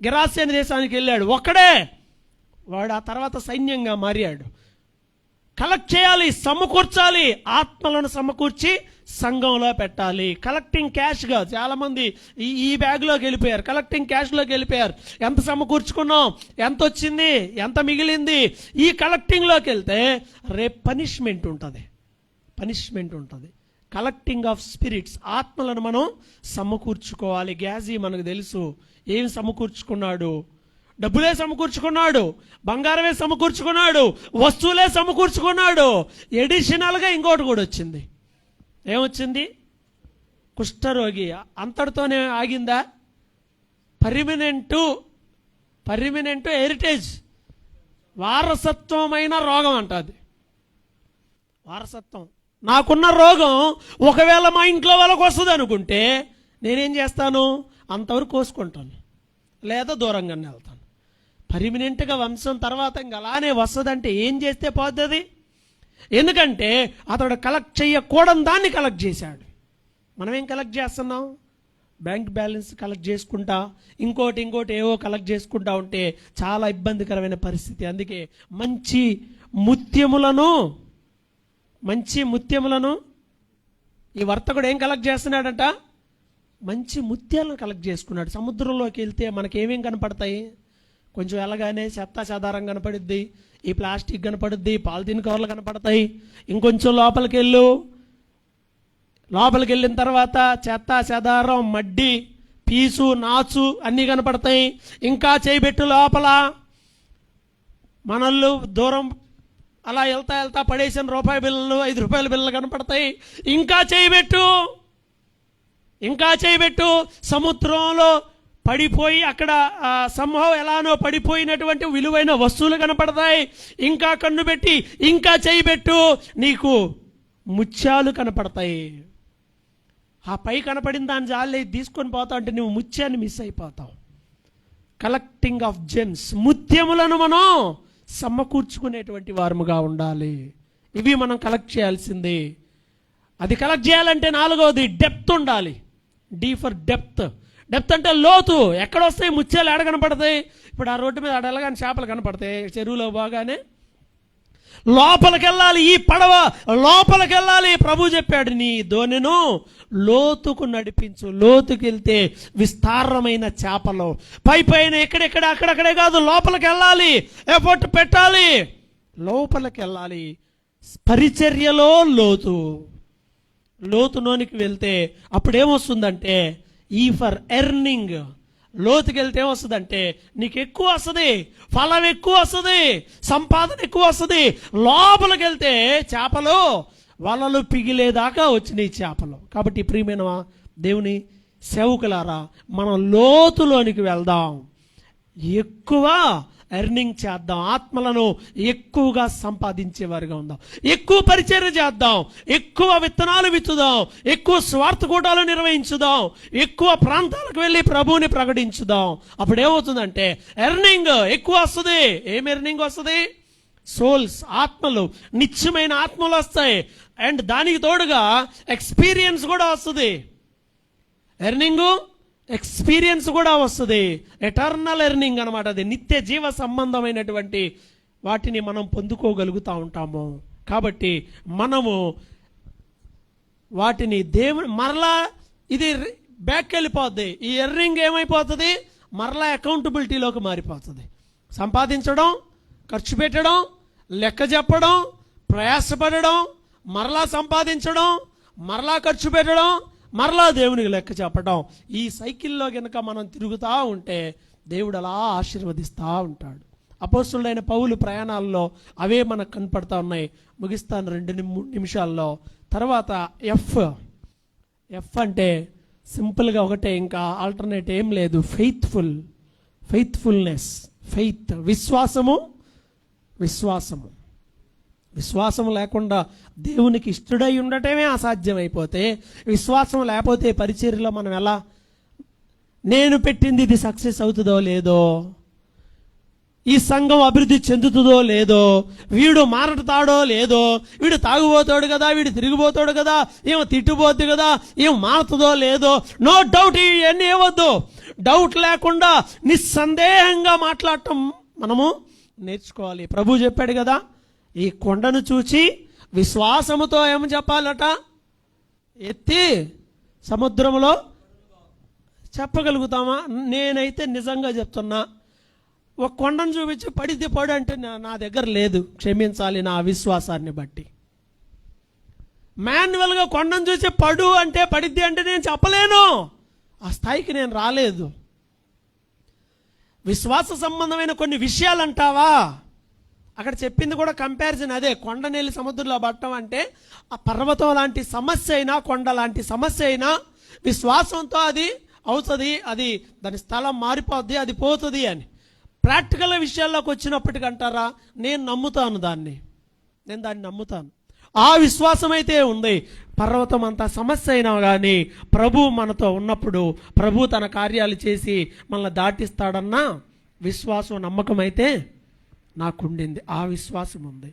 గెరాసేను దేశానికి వెళ్ళాడు, ఒక్కడే. వాడు ఆ తర్వాత సైన్యంగా మారాడు. కలెక్ట్ చేయాలి, సమకూర్చాలి, ఆత్మలను సమకూర్చి సంఘంలో పెట్టాలి. కలెక్టింగ్ క్యాష్గా చాలామంది ఈ బ్యాగ్లోకి వెళ్ళిపోయారు, కలెక్టింగ్ క్యాష్లోకి వెళ్ళిపోయారు. ఎంత సమకూర్చుకున్నాం, ఎంత వచ్చింది, ఎంత మిగిలింది, ఈ కలెక్టింగ్లోకి వెళ్తే రేపు పనిష్మెంట్ ఉంటుంది. కలెక్టింగ్ ఆఫ్ స్పిరిట్స్, ఆత్మలను మనం సమకూర్చుకోవాలి. గ్యాజీ మనకు తెలుసు ఏమి సమకూర్చుకున్నాడు. డబ్బులే సమకూర్చుకున్నాడు, బంగారమే సమకూర్చుకున్నాడు, వస్తువులే సమకూర్చుకున్నాడు. ఎడిషనల్గా ఇంకోటి కూడా వచ్చింది. ఏమొచ్చింది? కుష్ఠరోగి. అంతటితోనే ఆగిందా? పర్మినెంట్ హెరిటేజ్, వారసత్వమైన రోగం అంట అది. వారసత్వం. నాకున్న రోగం ఒకవేళ మా ఇంట్లో వాళ్ళకు వస్తుంది అనుకుంటే నేనేం చేస్తాను? అంతవరకు కోసుకుంటాను, లేదా దూరంగానే వెళ్తాను. పర్మినెంట్గా వంశం తర్వాత ఇంకా అలానే వస్తుందంటే ఏం చేస్తే పోతుంది? ఎందుకంటే అతడు కలెక్ట్ చేయకూడని దాన్ని కలెక్ట్ చేశాడు. మనం ఏం కలెక్ట్ చేస్తున్నాం? బ్యాంక్ బ్యాలెన్స్ కలెక్ట్ చేసుకుంటా, ఇంకోటి ఏవో కలెక్ట్ చేసుకుంటా ఉంటే చాలా ఇబ్బందికరమైన పరిస్థితి. అందుకే మంచి ముత్యములను ఈ వర్తకుడు ఏం కలెక్ట్ చేస్తున్నాడంట? మంచి ముత్యాలను కలెక్ట్ చేసుకున్నాడు. సముద్రంలోకి వెళ్తే మనకేమేం కనపడతాయి? కొంచెం వెళ్ళగానే చెత్త చెదారం కనపడుద్ది, ఈ ప్లాస్టిక్ కనపడుద్ది, పాలిథిన్ కవర్లు కనపడతాయి. ఇంకొంచెం లోపలికి వెళ్ళిన తర్వాత చెత్త చెదారం, మడ్డి, పీసు, నాచు అన్నీ కనపడతాయి. ఇంకా చేయబెట్టు లోపల మనల్ని దూరం అలా వెళ్తా పడేసిన రూపాయి బిళ్ళలు, 5 రూపాయల బిళ్ళలు కనపడతాయి. ఇంకా చేయబెట్టు సముద్రంలో పడిపోయి అక్కడ సంభవం ఎలానో పడిపోయినటువంటి విలువైన వస్తువులు కనపడతాయి. ఇంకా కన్ను పెట్టి ఇంకా చేయబెట్టు, నీకు ముత్యాలు కనపడతాయి. ఆ పై కనపడిన దాని జాలి తీసుకొని పోతావు అంటే నువ్వు ముత్యాన్ని మిస్ అయిపోతావు. కలెక్టింగ్ ఆఫ్ జెమ్స్, ముత్యములను మనం సమకూర్చుకునేటువంటి వారముగా ఉండాలి. ఇవి మనం కలెక్ట్ చేయాల్సింది. అది కలెక్ట్ చేయాలంటే 4వది డెప్త్ ఉండాలి. D for depth. డెప్త్ అంటే లోతు. ఎక్కడ వస్తాయి ముత్యాలు? ఎడ కనపడతాయి? ఇప్పుడు ఆ రోడ్డు మీద అడలగానే చేపలు కనపడతాయి, చెరువులో బాగానే లోపలికి వెళ్ళాలి. ఈ పడవ లోపలికి వెళ్ళాలి. ప్రభు చెప్పాడు, నీ దోణెను లోతుకు నడిపించు. లోతుకి వెళ్తే విస్తారమైన చేపలు. పైన అక్కడక్కడే కాదు, లోపలికి వెళ్ళాలి, ఎఫర్ట్ పెట్టాలి, లోపలికి వెళ్ళాలి. పరిచర్యలో లోతులోనికి వెళ్తే అప్పుడేమొస్తుందంటే ఈ ఫర్ ఎర్నింగ్. లోతుకి వెళ్తే ఏమొస్తుందంటే నీకు ఎక్కువ వస్తుంది, ఫలం ఎక్కువ వస్తుంది, సంపాదన ఎక్కువ వస్తుంది. లోపలికి వెళ్తే చేపలు వలలు పిగిలేదాకా వచ్చినాయి చేపలు. కాబట్టి ప్రియమైన దేవుని సేవకులారా, మనం లోతులోనికి వెళ్దాం. ఎక్కువ ఎర్నింగ్ చేద్దాం, ఆత్మలను ఎక్కువగా సంపాదించేవారుగా ఉందాం, ఎక్కువ పరిచర్య చేద్దాం, ఎక్కువ విత్తనాలు విత్తుదాం, ఎక్కువ స్వార్థ కూటాలు నిర్వహించుదాం, ఎక్కువ ప్రాంతాలకు వెళ్ళి ప్రభువుని ప్రకటించుదాం. అప్పుడు ఏమవుతుందంటే ఎర్నింగ్ ఎక్కువ వస్తుంది. ఏం ఎర్నింగ్ వస్తుంది? సోల్స్, ఆత్మలు, నిత్యమైన ఆత్మలు వస్తాయి. అండ్ దానికి తోడుగా ఎక్స్పీరియన్స్ కూడా వస్తుంది. ఎర్నింగ్, ఎక్స్పీరియన్స్ కూడా వస్తుంది. ఎటర్నల్ ఎర్నింగ్ అనమాట. అది నిత్య జీవ సంబంధమైనటువంటి వాటిని మనం పొందుకోగలుగుతూ ఉంటాము. కాబట్టి మనము వాటిని మరలా ఇది బ్యాక్ వెళ్ళిపోద్ది. ఈ ఎర్నింగ్ ఏమైపోతుంది? మరలా అకౌంటబిలిటీలోకి మారిపోతుంది. సంపాదించడం, ఖర్చు పెట్టడం, లెక్క చెప్పడం, ప్రయాసపడడం, మరలా సంపాదించడం, మరలా ఖర్చు పెట్టడం, మరలా దేవునికి లెక్క చెప్పడం. ఈ సైకిల్లో కనుక మనం తిరుగుతూ ఉంటే దేవుడు అలా ఆశీర్వదిస్తూ ఉంటాడు. అపోస్తులైన పౌలు ప్రయాణాల్లో అవే మనకు కనపడతా ఉన్నాయి. ముగిస్తాను 2 నిమిషాల్లో. తర్వాత ఎఫ్ అంటే సింపుల్గా ఒకటే, ఇంకా ఆల్టర్నేట్ ఏం లేదు. ఫెయిత్ఫుల్నెస్, ఫెయిత్, విశ్వాసము లేకుండా దేవునికి ఇష్టడై ఉండటమే అసాధ్యమైపోతే, విశ్వాసం లేకపోతే పరిచర్యలో మనం ఎలా, నేను పెట్టింది ఇది సక్సెస్ అవుతుందో లేదో, ఈ సంఘం అభివృద్ధి చెందుతుందో లేదో, వీడు మారతాడో లేదో, వీడు తాగుబోతాడు కదా, వీడు తిరిగిపోతాడు కదా, ఏమో తిట్టుపోద్ది కదా, ఏం మారుతుందో లేదో, నో డౌట్. ఇవన్నీ ఏవద్దు. డౌట్ లేకుండా నిస్సందేహంగా మాట్లాడటం మనము నేర్చుకోవాలి. ప్రభు చెప్పాడు కదా, ఈ కొండను చూచి విశ్వాసముతో ఏమని చెప్పాలట? ఎత్తి సముద్రంలో చెప్పగలుగుతామా? నేనైతే నిజంగా చెప్తున్నా, ఒక కొండను చూపించి పడితే పడు అంటే నా దగ్గర లేదు, క్షమించాలి నా అవిశ్వాసాన్ని బట్టి. మాన్యువల్గా కొండను చూసి పడు అంటే పడిద్ది అంటే నేను చెప్పలేను. ఆ స్థాయికి నేను రాలేదు. విశ్వాస సంబంధమైన కొన్ని విషయాలు అంటావా? అక్కడ చెప్పింది కూడా కంపారిజన్ అదే. కొండనెల్లి సముద్రంలో పట్టడం అంటే ఆ పర్వతం లాంటి సమస్య అయినా, కొండ లాంటి సమస్య అయినా విశ్వాసంతో అది అవుతుంది, అది దాని స్థలం మారిపోద్ది, అది పోతుంది అని. ప్రాక్టికల్ విషయాల్లోకి వచ్చినప్పటికీ అంటారా, నేను నమ్ముతాను దాన్ని, నేను దాన్ని నమ్ముతాను. ఆ విశ్వాసం అయితే ఉంది. పర్వతం అంత సమస్య అయినా కానీ ప్రభు మనతో ఉన్నప్పుడు, ప్రభు తన కార్యాలు చేసి మనల్ని దాటిస్తాడన్న విశ్వాసం, నమ్మకం అయితే నాకుండింది. ఆ విశ్వాసం ఉంది.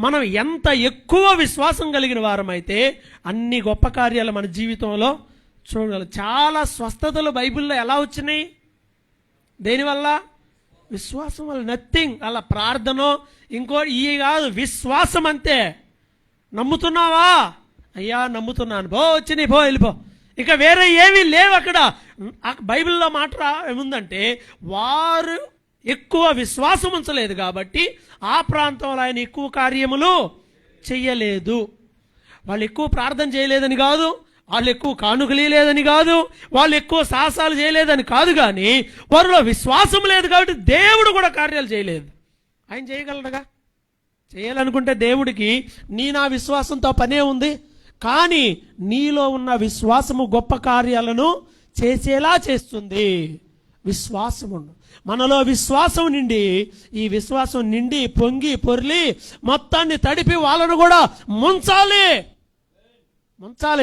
మనం ఎంత ఎక్కువ విశ్వాసం కలిగిన వారమైతే అన్ని గొప్ప కార్యాలు మన జీవితంలో చూడగలం. చాలా స్వస్థతలు బైబిల్లో ఎలా వచ్చినాయి? దేనివల్ల? విశ్వాసం వల్ల. నథింగ్ అలా ప్రార్థనో ఇంకో ఈ కాదు, విశ్వాసం అంతే. నమ్ముతున్నావా? అయ్యా నమ్ముతున్నాను, పో వచ్చినాయి, పో వెళ్ళిపో. ఇక వేరే ఏమీ లేవు అక్కడ. బైబిల్లో మాట ఏముందంటే, వారు ఎక్కువ విశ్వాసం ఉంచలేదు కాబట్టి ఆ ప్రాంతంలో ఆయన ఎక్కువ కార్యములు చెయ్యలేదు. వాళ్ళు ఎక్కువ ప్రార్థన చేయలేదని కాదు, వాళ్ళు ఎక్కువ కానుకలు లేదని కాదు, వాళ్ళు ఎక్కువ సాహసాలు చేయలేదని కాదు, కానీ వారిలో విశ్వాసం లేదు కాబట్టి దేవుడు కూడా కార్యాలు చేయలేదు. ఆయన చేయగలడుగా. చేయాలనుకుంటే దేవుడికి నా విశ్వాసంతో పనే ఉంది. కానీ నీలో ఉన్న విశ్వాసము గొప్ప కార్యాలను చేసేలా చేస్తుంది. విశ్వాసము మనలో విశ్వాసం నిండి, ఈ విశ్వాసం నిండి పొంగి పొర్లి మొత్తాన్ని తడిపి వాళ్ళను కూడా ముంచాలి.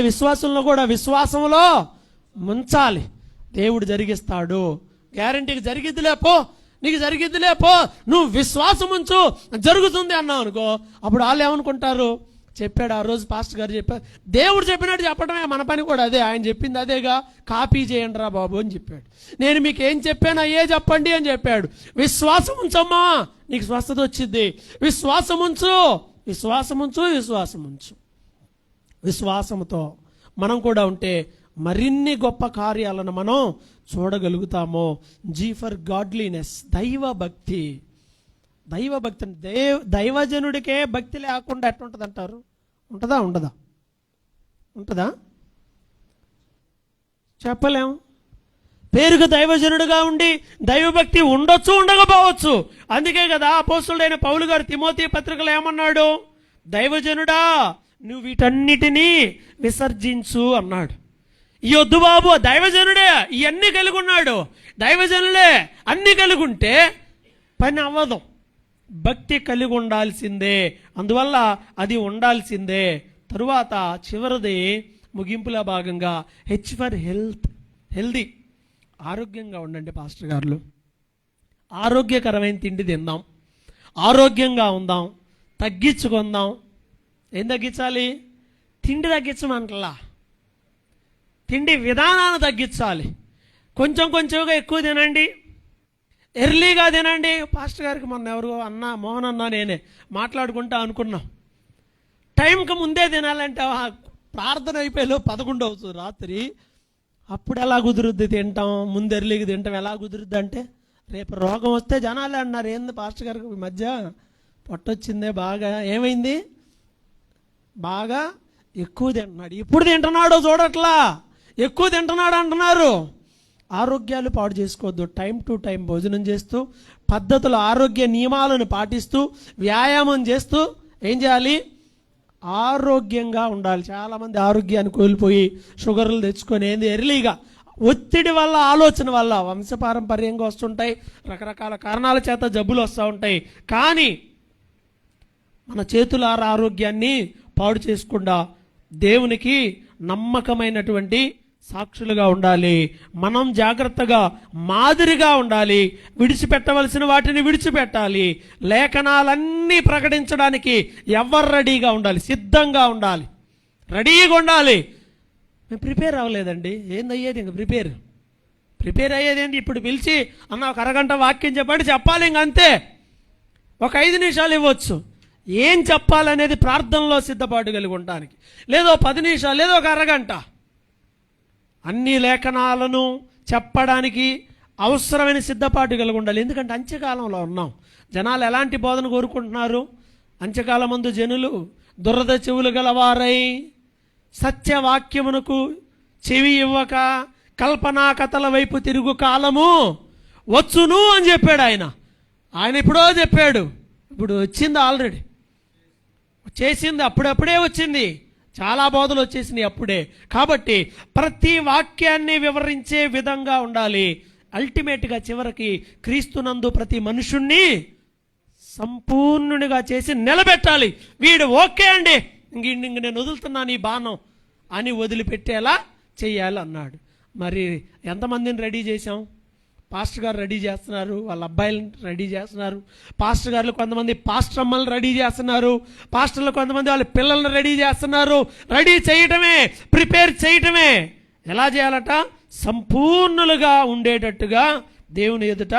విశ్వాసంలో కూడా, విశ్వాసంలో ముంచాలి. దేవుడు జరిగిస్తాడు. గ్యారంటీకి జరిగిద్దిలే పో, నీకు జరిగిద్దిలే పో, నువ్వు విశ్వాసం ఉంచు జరుగుతుంది అన్నావు అనుకో, అప్పుడు వాళ్ళు ఏమనుకుంటారు? చెప్పాడు ఆ రోజు పాస్టర్ గారు చెప్పారు, దేవుడు చెప్పినట్టు చెప్పడమే మన పని కూడా అదే. ఆయన చెప్పింది అదేగా, కాపీ చేయండి రా బాబు అని చెప్పాడు. నేను మీకు ఏం చెప్పాను అయ్యే చెప్పండి అని చెప్పాడు. విశ్వాసం ఉంచమ్మా, నీకు స్వస్థత వచ్చింది. విశ్వాసం ఉంచు. విశ్వాసంతో మనం కూడా ఉంటే మరిన్ని గొప్ప కార్యాలను మనం చూడగలుగుతాము. జీ ఫర్ గాడ్లీనెస్, దైవభక్తి. దైవజనుడికే భక్తి లేకుండా ఎట్లుంటుంది అంటారు? ఉంటుందా? చెప్పలేం. పేరుకు దైవజనుడిగా ఉండి దైవభక్తి ఉండొచ్చు, ఉండకపోవచ్చు. అందుకే కదా అపోస్తలుడైన పౌలు గారు తిమోతి పత్రికలో ఏమన్నాడు? దైవజనుడా నువ్వు వీటన్నిటినీ విసర్జించు అన్నాడు. ఈ వద్దు బాబు, దైవజనుడే ఇవన్నీ కలిగి ఉన్నాడు, దైవజనులే అన్ని కలిగి ఉంటే పని అవ్వదు. భక్తి కలిగి ఉండాల్సిందే, అందువల్ల అది ఉండాల్సిందే. తరువాత చివరిది ముగింపుల భాగంగా హెచ్ ఫర్ హెల్దీ, ఆరోగ్యంగా ఉండండి పాస్టర్ గారు. ఆరోగ్యకరమైన తిండి తిందాం, ఆరోగ్యంగా ఉందాం, తగ్గించుకుందాం. ఏం తగ్గించాలి? తిండి తగ్గించమంటలా, తిండి విధానాన్ని తగ్గించాలి. కొంచెం కొంచెంగా ఎక్కువ తినండి, ఎర్లీగా తినండి. పాస్టర్ గారికి మొన్న ఎవరు మోహన్ అన్న నేనే మాట్లాడుకుంటా అనుకున్నాం, టైంకి ముందే తినాలంటే ప్రార్థన అయిపోయేలో 11 అవుతుంది రాత్రి. అప్పుడు ఎలా కుదురుద్ది తింటాం? ముందు ఎర్లీగా తింటాం ఎలా కుదురుద్ది అంటే, రేపు రోగం వస్తే జనాలే అన్నారు, ఏంది పాస్టర్ గారికి ఈ మధ్య పొట్టొచ్చిందే, బాగా ఏమైంది, బాగా ఎక్కువ తింటున్నాడు. ఇప్పుడు తింటున్నాడో చూడట్లా, ఎక్కువ తింటున్నాడు అంటున్నారు. ఆరోగ్యాలు పాడు చేసుకోవద్దు. టైం టు టైం భోజనం చేస్తూ, పద్ధతులు ఆరోగ్య నియమాలను పాటిస్తూ, వ్యాయామం చేస్తూ ఏం చేయాలి? ఆరోగ్యంగా ఉండాలి. చాలామంది ఆరోగ్యాన్ని కోల్పోయి షుగర్లు తెచ్చుకొని ఏంది ఎర్లీగా ఒత్తిడి వల్ల, ఆలోచన వల్ల వంశపారంపర్యంగా వస్తుంటాయి, రకరకాల కారణాల చేత జబ్బులు వస్తూ ఉంటాయి. కానీ మన చేతులార ఆరోగ్యాన్ని పాడు చేసుకుండా దేవునికి నమ్మకమైనటువంటి సాక్షులుగా ఉండాలి. మనం జాగ్రత్తగా మాదిరిగా ఉండాలి. విడిచిపెట్టవలసిన వాటిని విడిచిపెట్టాలి. లేఖనాలన్నీ ప్రకటించడానికి ఎవరు రెడీగా ఉండాలి? సిద్ధంగా ఉండాలి, రెడీగా ఉండాలి. మేము ప్రిపేర్ అవ్వలేదండి, ఏందయ్యేది ఇంక ప్రిపేర్ అయ్యేది ఏంటి? ఇప్పుడు పిలిచి అన్న ఒక అరగంట వాక్యం చెప్పండి, చెప్పాలి ఇంక అంతే. ఒక 5 నిమిషాలు ఇవ్వచ్చు. ఏం చెప్పాలనేది ప్రార్థనలో సిద్ధపాటు కలిగి ఉండడానికి, లేదో 10 నిమిషాలు, లేదో ఒక అరగంట. అన్ని లేఖనాలను చెప్పడానికి అవసరమైన సిద్ధపాటు కలిగి ఉండాలి. ఎందుకంటే అంత్యకాలంలో ఉన్నాం. జనాలు ఎలాంటి బోధన కోరుకుంటున్నారు? అంత్యకాలమందు జనులు దురద చెవులు గలవారై సత్యవాక్యమునకు చెవి ఇవ్వక కల్పనా కథల వైపు తిరుగు కాలము వచ్చును అని చెప్పాడు ఆయన ఎప్పుడో చెప్పాడు. ఇప్పుడు వచ్చింది, ఆల్రెడీ చేసింది, అప్పుడప్పుడే వచ్చింది. చాలా బోధలు వచ్చేసినాయి అప్పుడే. కాబట్టి ప్రతి వాక్యాన్ని వివరించే విధంగా ఉండాలి. అల్టిమేట్గా చివరికి క్రీస్తునందు ప్రతి మనుషుణ్ణి సంపూర్ణునిగా చేసి నిలబెట్టాలి. వీడు ఓకే అండి, ఇంక నేను వదులుతున్నాను ఈ బాణం అని వదిలిపెట్టేలా చెయ్యాలి అన్నాడు. మరి ఎంతమందిని రెడీ చేశాం? పాస్టర్ గారు రెడీ చేస్తున్నారు, వాళ్ళ అబ్బాయిలను రెడీ చేస్తున్నారు, పాస్టర్ గారు కొంతమంది పాస్టర్ అమ్మలను రెడీ చేస్తున్నారు, పాస్టర్లు కొంతమంది వాళ్ళ పిల్లలను రెడీ చేస్తున్నారు. రెడీ చేయటమే, ప్రిపేర్ చేయటమే. ఎలా చేయాలట? సంపూర్ణులుగా ఉండేటట్టుగా దేవుని ఎదుట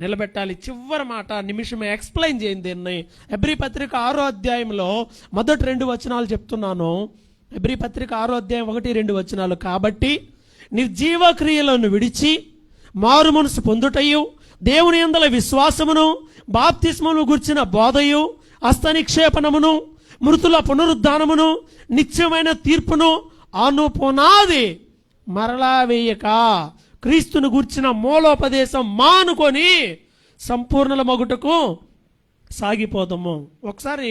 నిలబెట్టాలి. చివరి మాట నిమిషమే ఎక్స్ప్లెయిన్ చేయండి దీన్ని. హెబ్రీ పత్రిక 6వ అధ్యాయంలో మొదటి 2 వచనాలు చెప్తున్నాను. హెబ్రీ పత్రిక 6వ అధ్యాయం 1-2 వచనాలు. కాబట్టి నిర్జీవ క్రియలను విడిచి మారు మనసు పొందుటయు, దేవుని యందల విశ్వాసమును, బాప్తిస్మమును గుర్చిన బోధయు, హస్తనిక్షేపణమును, మృతుల పునరుద్ధానమును, నిత్యమైన తీర్పును అనుపునాది మరలా వేయక క్రీస్తును గూర్చిన మూలోపదేశం మానుకొని సంపూర్ణల మగుటకు సాగిపోదాము. ఒకసారి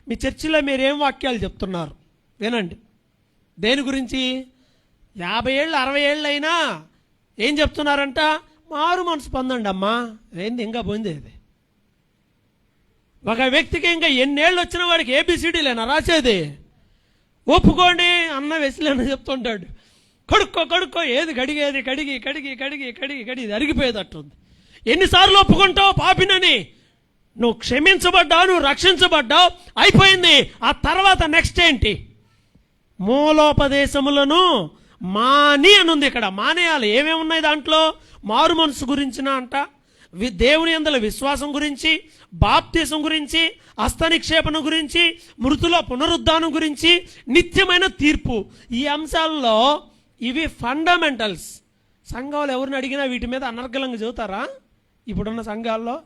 మీ చర్చిలో మీరేం వాక్యాలు చెప్తున్నారు వినండి. దేని గురించి? 50 ఏళ్ళు 60 ఏళ్ళు అయినా ఏం చెప్తున్నారంట? మారు మనసు పొందండి అమ్మా. ఏంది ఇంకా పొందేది? ఒక వ్యక్తికి ఇంకా ఎన్నేళ్ళు వచ్చిన వాడికి ఏబిసిడీలేనా రాసేది? ఒప్పుకోండి అన్న వెసిలేనా చెప్తుంటాడు. కడుక్కో ఏది కడిగేది కడిగి అరిగిపోయేటట్టుంది. ఎన్నిసార్లు ఒప్పుకుంటావు పాపినని? నువ్వు క్షమించబడ్డావు, నువ్వు రక్షించబడ్డావు, అయిపోయింది. ఆ తర్వాత నెక్స్ట్ ఏంటి? మూలోపదేశములను మాని అని ఉంది ఇక్కడ. మానేయాలి. ఏమేమి ఉన్నాయి దాంట్లో? మారు మనసు గురించిన అంట, దేవుని యందల విశ్వాసం గురించి, బాప్తిసం గురించి, హస్తనిక్షేపణ గురించి, మృతుల పునరుద్ధానం గురించి, నిత్యమైన తీర్పు. ఈ అంశాల్లో ఇవి ఫండమెంటల్స్. సంఘాలు ఎవరిని అడిగినా వీటి మీద అనర్గళంగా చదువుతారా? ఇప్పుడున్న సంఘాల్లో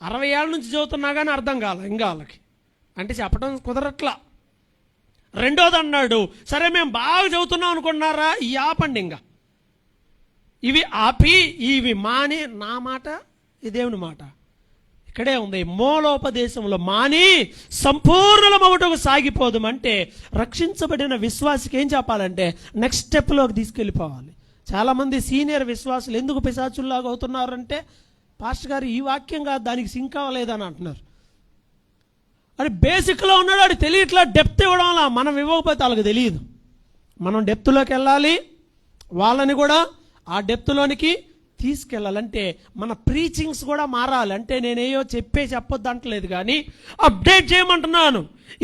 60 ఏళ్ళ నుంచి చదువుతున్నా కానీ అర్థం కాల ఇంకా వాళ్ళకి, అంటే చెప్పడం కుదరట్లా. రెండోది అన్నాడు, సరే మేము బాగా చదువుతున్నాం అనుకుంటున్నారా? ఈ ఆపండి, ఇంకా ఇవి ఆపి ఇవి మాని, నా మాట ఈ దేవుని మాట ఇక్కడే ఉంది. మూలోపదేశంలో మాని సంపూర్ణ మగుటకు సాగిపోదాం. అంటే రక్షించబడిన విశ్వాసికి ఏం చెప్పాలంటే నెక్స్ట్ స్టెప్లోకి తీసుకెళ్ళిపోవాలి. చాలామంది సీనియర్ విశ్వాసులు ఎందుకు పిశాచుల్లాగా అవుతున్నారంటే పాస్టర్ గారు ఈ వాక్యం కాదు, దానికి సింక్ అవ్వలేదని అంటున్నారు. అది బేసిక్లో ఉన్నాడు, అది తెలియట్లా. డెప్త్ ఇవ్వడం వల్ల మనం ఇవ్వకపోతే వాళ్ళకి తెలియదు. మనం డెప్త్లోకి వెళ్ళాలి, వాళ్ళని కూడా ఆ డెప్త్లోనికి తీసుకెళ్ళాలంటే మన ప్రీచింగ్స్ కూడా మారాలి. అంటే నేనేయో చెప్పొద్దు అంటలేదు, కానీ అప్డేట్ చేయమంటున్నాను.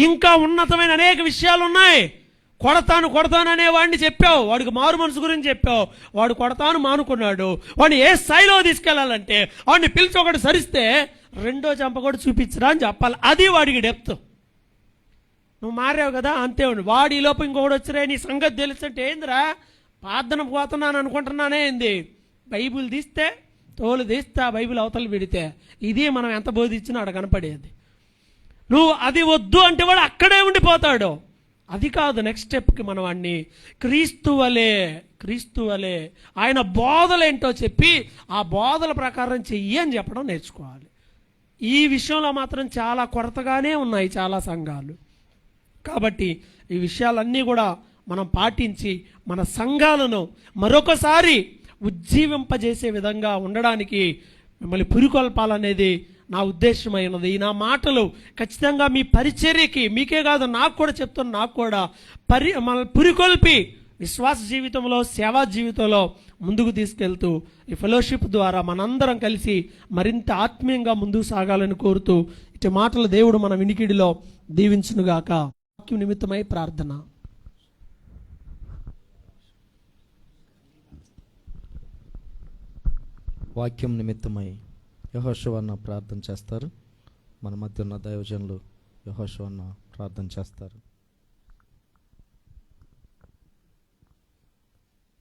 ఇంకా ఉన్నతమైన అనేక విషయాలు ఉన్నాయి. కొడతాను అనేవాడిని చెప్పావు, వాడికి మారు మనసు గురించి చెప్పావు, వాడు కొడతాను మానుకున్నాడు. వాడిని ఏ స్థాయిలో తీసుకెళ్లాలంటే వాడిని పిలిచి ఒకటి సరిస్తే రెండో చెంప కూడా చూపించరా అని చెప్పాలి. అది వాడికి డెప్త్. నువ్వు మారావు కదా, అంతే ఉండి వాడి లోపు ఇంకొకటి వచ్చిరే నీ సంగతి తెలుస్తుంటే ఏందిరా ప్రార్థన పోతున్నాను అనుకుంటున్నానే ఏంది. బైబిల్ తీస్తే తోలు తీస్తే బైబిల్ అవతలు పెడితే ఇది మనం ఎంత బోధించినా అక్కడ కనపడేది. నువ్వు అది వద్దు అంటే వాడు అక్కడే ఉండిపోతాడు. అది కాదు, నెక్స్ట్ స్టెప్కి మనం వాడిని క్రీస్తు వలే ఆయన బోధలేంటో చెప్పి ఆ బోధల ప్రకారం చెయ్యి అని చెప్పడం నేర్చుకోవాలి. ఈ విషయంలో మాత్రం చాలా కొరతగానే ఉన్నాయి చాలా సంఘాలు. కాబట్టి ఈ విషయాలన్నీ కూడా మనం పాటించి మన సంఘాలను మరొకసారి ఉజ్జీవింపజేసే విధంగా ఉండడానికి మిమ్మల్ని పురికొల్పాలనేది నా ఉద్దేశమైనది. నా మాటలు ఖచ్చితంగా మీ పరిచర్యకి, మీకే కాదు నాకు కూడా చెప్తున్నా, నాకు కూడా మన పురికొల్పి విశ్వాస జీవితంలో, సేవా జీవితంలో ముందుకు తీసుకెళ్తూ ఈ ఫెలోషిప్ ద్వారా మనందరం కలిసి మరింత ఆత్మీయంగా ముందుకు సాగాలని కోరుతూ ఇటు మాటలు దేవుడు మన వినికిడిలో దీవించునుగాక. వాక్యం నిమిత్తమై ప్రార్థన. వాక్యం నిమిత్తమై యెహోషువ అన్న ప్రార్థన చేస్తారు. మన మధ్య ఉన్న దైవజనులు యెహోషువ అన్న ప్రార్థన చేస్తారు.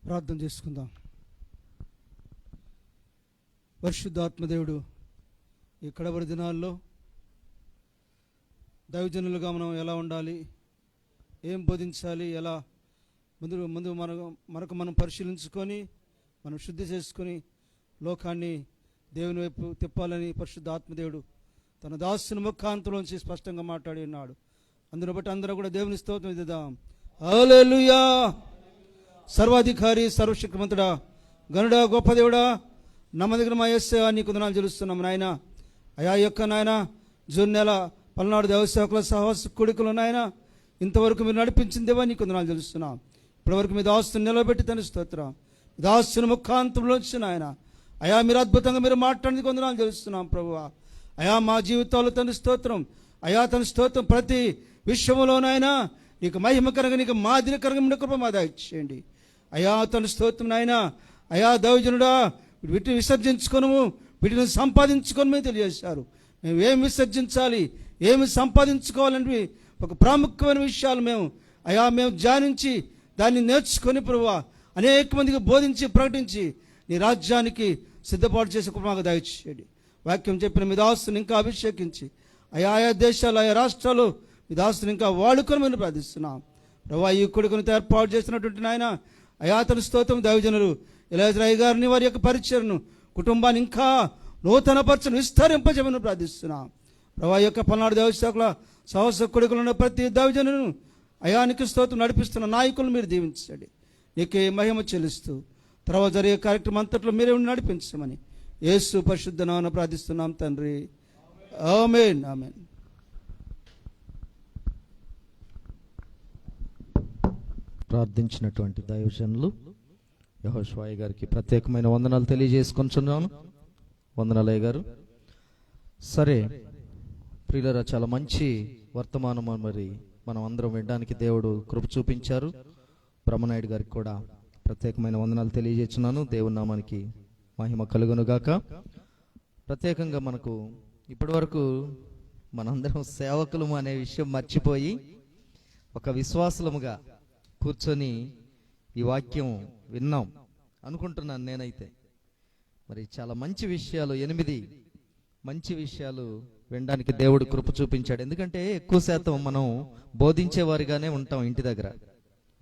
ప్రార్థన చేసుకుందాం. పరిశుద్ధాత్మదేవుడు, ఈ కడవరి దినాల్లో దైవజనులుగా మనం ఎలా ఉండాలి, ఏం బోధించాలి, ఎలా ముందు మనకు మనం పరిశీలించుకొని మనం శుద్ధి చేసుకొని లోకాన్ని దేవుని వైపు తిప్పాలని పరిశుద్ధ ఆత్మదేవుడు తన దాసుని ముఖాంతంలోంచి స్పష్టంగా మాట్లాడి ఉన్నాడు. అందును బట్టి అందరూ కూడా దేవుని స్తోత్రం ఇద్దాం. హల్లెలూయా. సర్వాధికారి, సర్వశక్తిమంతుడా, గనుడా, గొప్ప దేవుడా, నమ్మదగిన మా యేసయ్యా నీకు వందనాలు చెల్లిస్తున్నాం నాయన. అయా యొక్క నాయన జూన్ నెల 14 దేవసేవకుల సహవాస కొడుకులు నాయన ఇంతవరకు మీరు నడిపించిందేవా నీకు వందనాలు చెల్లిస్తున్నాం. ఇప్పటివరకు మీ దాస్తుని నిలబెట్టి తన స్తోత్రం. దాస్తుని ముఖాంతంలోంచి నాయన అయా మీరు అద్భుతంగా మీరు మాట్లాడినందుకు వందనాలు తెలుస్తున్నాం ప్రభువా. అయా మా జీవితాల్లో తన స్తోత్రం, అయా తన స్తోత్రం ప్రతి విషయంలోనైనా నీకు మహిమకరంగా, నీకు మాదిరికరంగా కృప మా దయచేయండి. అయా తన స్తోత్రం నాయన. అయా దైవజనుడా, వీటిని విసర్జించుకొనము, వీటిని సంపాదించుకొని మేము తెలియజేశారు. మేము ఏమి విసర్జించాలి, ఏమి సంపాదించుకోవాలని ఒక ప్రాముఖ్యమైన విషయాలు మేము ధ్యానించి దాన్ని నేర్చుకొని ప్రభువా అనేక మందికి బోధించి ప్రకటించి నీ రాజ్యానికి సిద్ధపాటు చేసే కృపకు దయచేయండి. వాక్యం చెప్పిన మీ దాసుని ఇంకా అభిషేకించి ఆయా దేశాలు, ఆయా రాష్ట్రాలు మీ దాసుని ఇంకా వాడుకొని మేము ప్రార్థిస్తున్నాం ప్రభువా. ఈ కొడుకునితో ఏర్పాటు చేసినటువంటి నాయన అయా తన స్తోత్రం దైవజనులు ఎలైజరాయ్ గారిని, వారి యొక్క పరిచయను, కుటుంబాన్ని ఇంకా నూతన పరిచయం విస్తరింపజేయమని ప్రార్థిస్తున్నాం ప్రభువా. ఈ యొక్క 14 దేవసేవకుల సహవాస కొడుకులను ప్రతి దైవజనులను అయానికి స్తోత్రం నడిపిస్తున్న నాయకులను మీరు దీవించండి. నీకే మహిమ చెల్లిస్తూ తర్వాత జరిగే కార్యక్రమం అంతట్లో మీరే నడిపించమని యేసు పరిశుద్ధ నామమున ప్రార్థిస్తున్నాం తండ్రి. ఆమేన్, ఆమేన్. ప్రార్థించినటువంటి దైవజనులు యెహోషువ గారికి ప్రత్యేకమైన వందనాలు తెలియజేసుకుంటున్నాను. వందనాలయ్య గారు. సరే ప్రియులారా, చాలా మంచి వర్తమానం మరి మనం అందరం వినడానికి దేవుడు కృప చూపించారు. బ్రహ్మనాయుడు గారికి కూడా ప్రత్యేకమైన వందనాలు తెలియజేస్తున్నాను. దేవుని నామానికి మహిమ కలుగునుగాక. ప్రత్యేకంగా మనకు ఇప్పటి వరకు మనందరం సేవకులము అనే విషయం మర్చిపోయి ఒక విశ్వాసులముగా కూర్చొని ఈ వాక్యం విన్నాం అనుకుంటున్నాను నేనైతే. మరి చాలా మంచి విషయాలు, 8 మంచి విషయాలు వినడానికి దేవుడు కృప చూపించాడు. ఎందుకంటే ఎక్కువ శాతం మనం బోధించేవారిగానే ఉంటాం ఇంటి దగ్గర,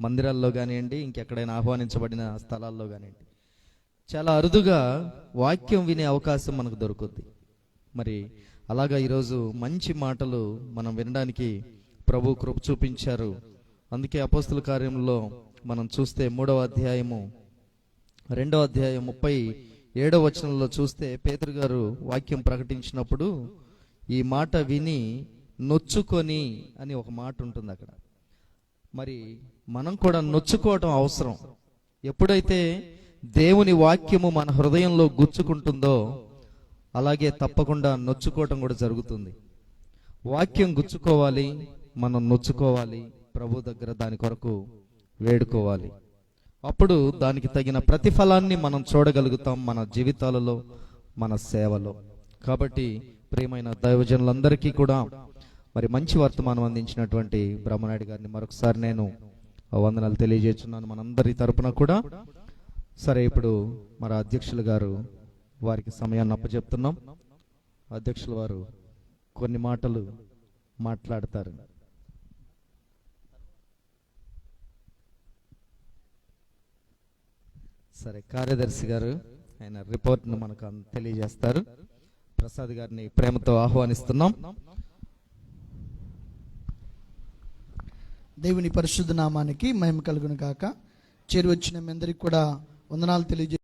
మందిరాల్లో కానివ్వండి, ఇంకెక్కడైనా ఆహ్వానించబడిన స్థలాల్లో కానివ్వండి. చాలా అరుదుగా వాక్యం వినే అవకాశం మనకు దొరుకుద్ది. మరి అలాగా ఈరోజు మంచి మాటలు మనం వినడానికి ప్రభు కృప చూపించారు. అందుకే అపోస్తుల కార్యంలో మనం చూస్తే 3వ అధ్యాయము 2వ అధ్యాయం 7వ వచనంలో చూస్తే పేతురు గారు వాక్యం ప్రకటించినప్పుడు ఈ మాట విని నొచ్చుకొని అని ఒక మాట ఉంటుంది అక్కడ. మరి మనం కూడా నొచ్చుకోవటం అవసరం. ఎప్పుడైతే దేవుని వాక్యము మన హృదయంలో గుచ్చుకుంటుందో అలాగే తప్పకుండా నొచ్చుకోవటం కూడా జరుగుతుంది. వాక్యం గుచ్చుకోవాలి, మనం నొచ్చుకోవాలి, ప్రభు దగ్గర దాని కొరకు వేడుకోవాలి. అప్పుడు దానికి తగిన ప్రతిఫలాన్ని మనం చూడగలుగుతాం మన జీవితాలలో, మన సేవలో. కాబట్టి ప్రియమైన దైవజనులందరికీ కూడా మరి మంచి వర్తమానం అందించినటువంటి బ్రహ్మనాయుడు గారిని మరొకసారి నేను వందనాలు తెలియజేస్తున్నాను మనందరి తరపున కూడా. సరే, ఇప్పుడు మన అధ్యక్షులు గారు వారికి సమయాన్ని అప్పచెప్తున్నాం. అధ్యక్షుల వారు కొన్ని మాటలు మాట్లాడతారు. సరే, కార్యదర్శి గారు ఆయన రిపోర్ట్ను మనకు తెలియజేస్తారు. ప్రసాద్ గారిని ప్రేమతో ఆహ్వానిస్తున్నాం. దేవుని పరిశుద్ధ నామానికి మహిమ కలుగును గాక. చేరి వచ్చిన మీ అందరికి కూడా వందనాలు తెలియజే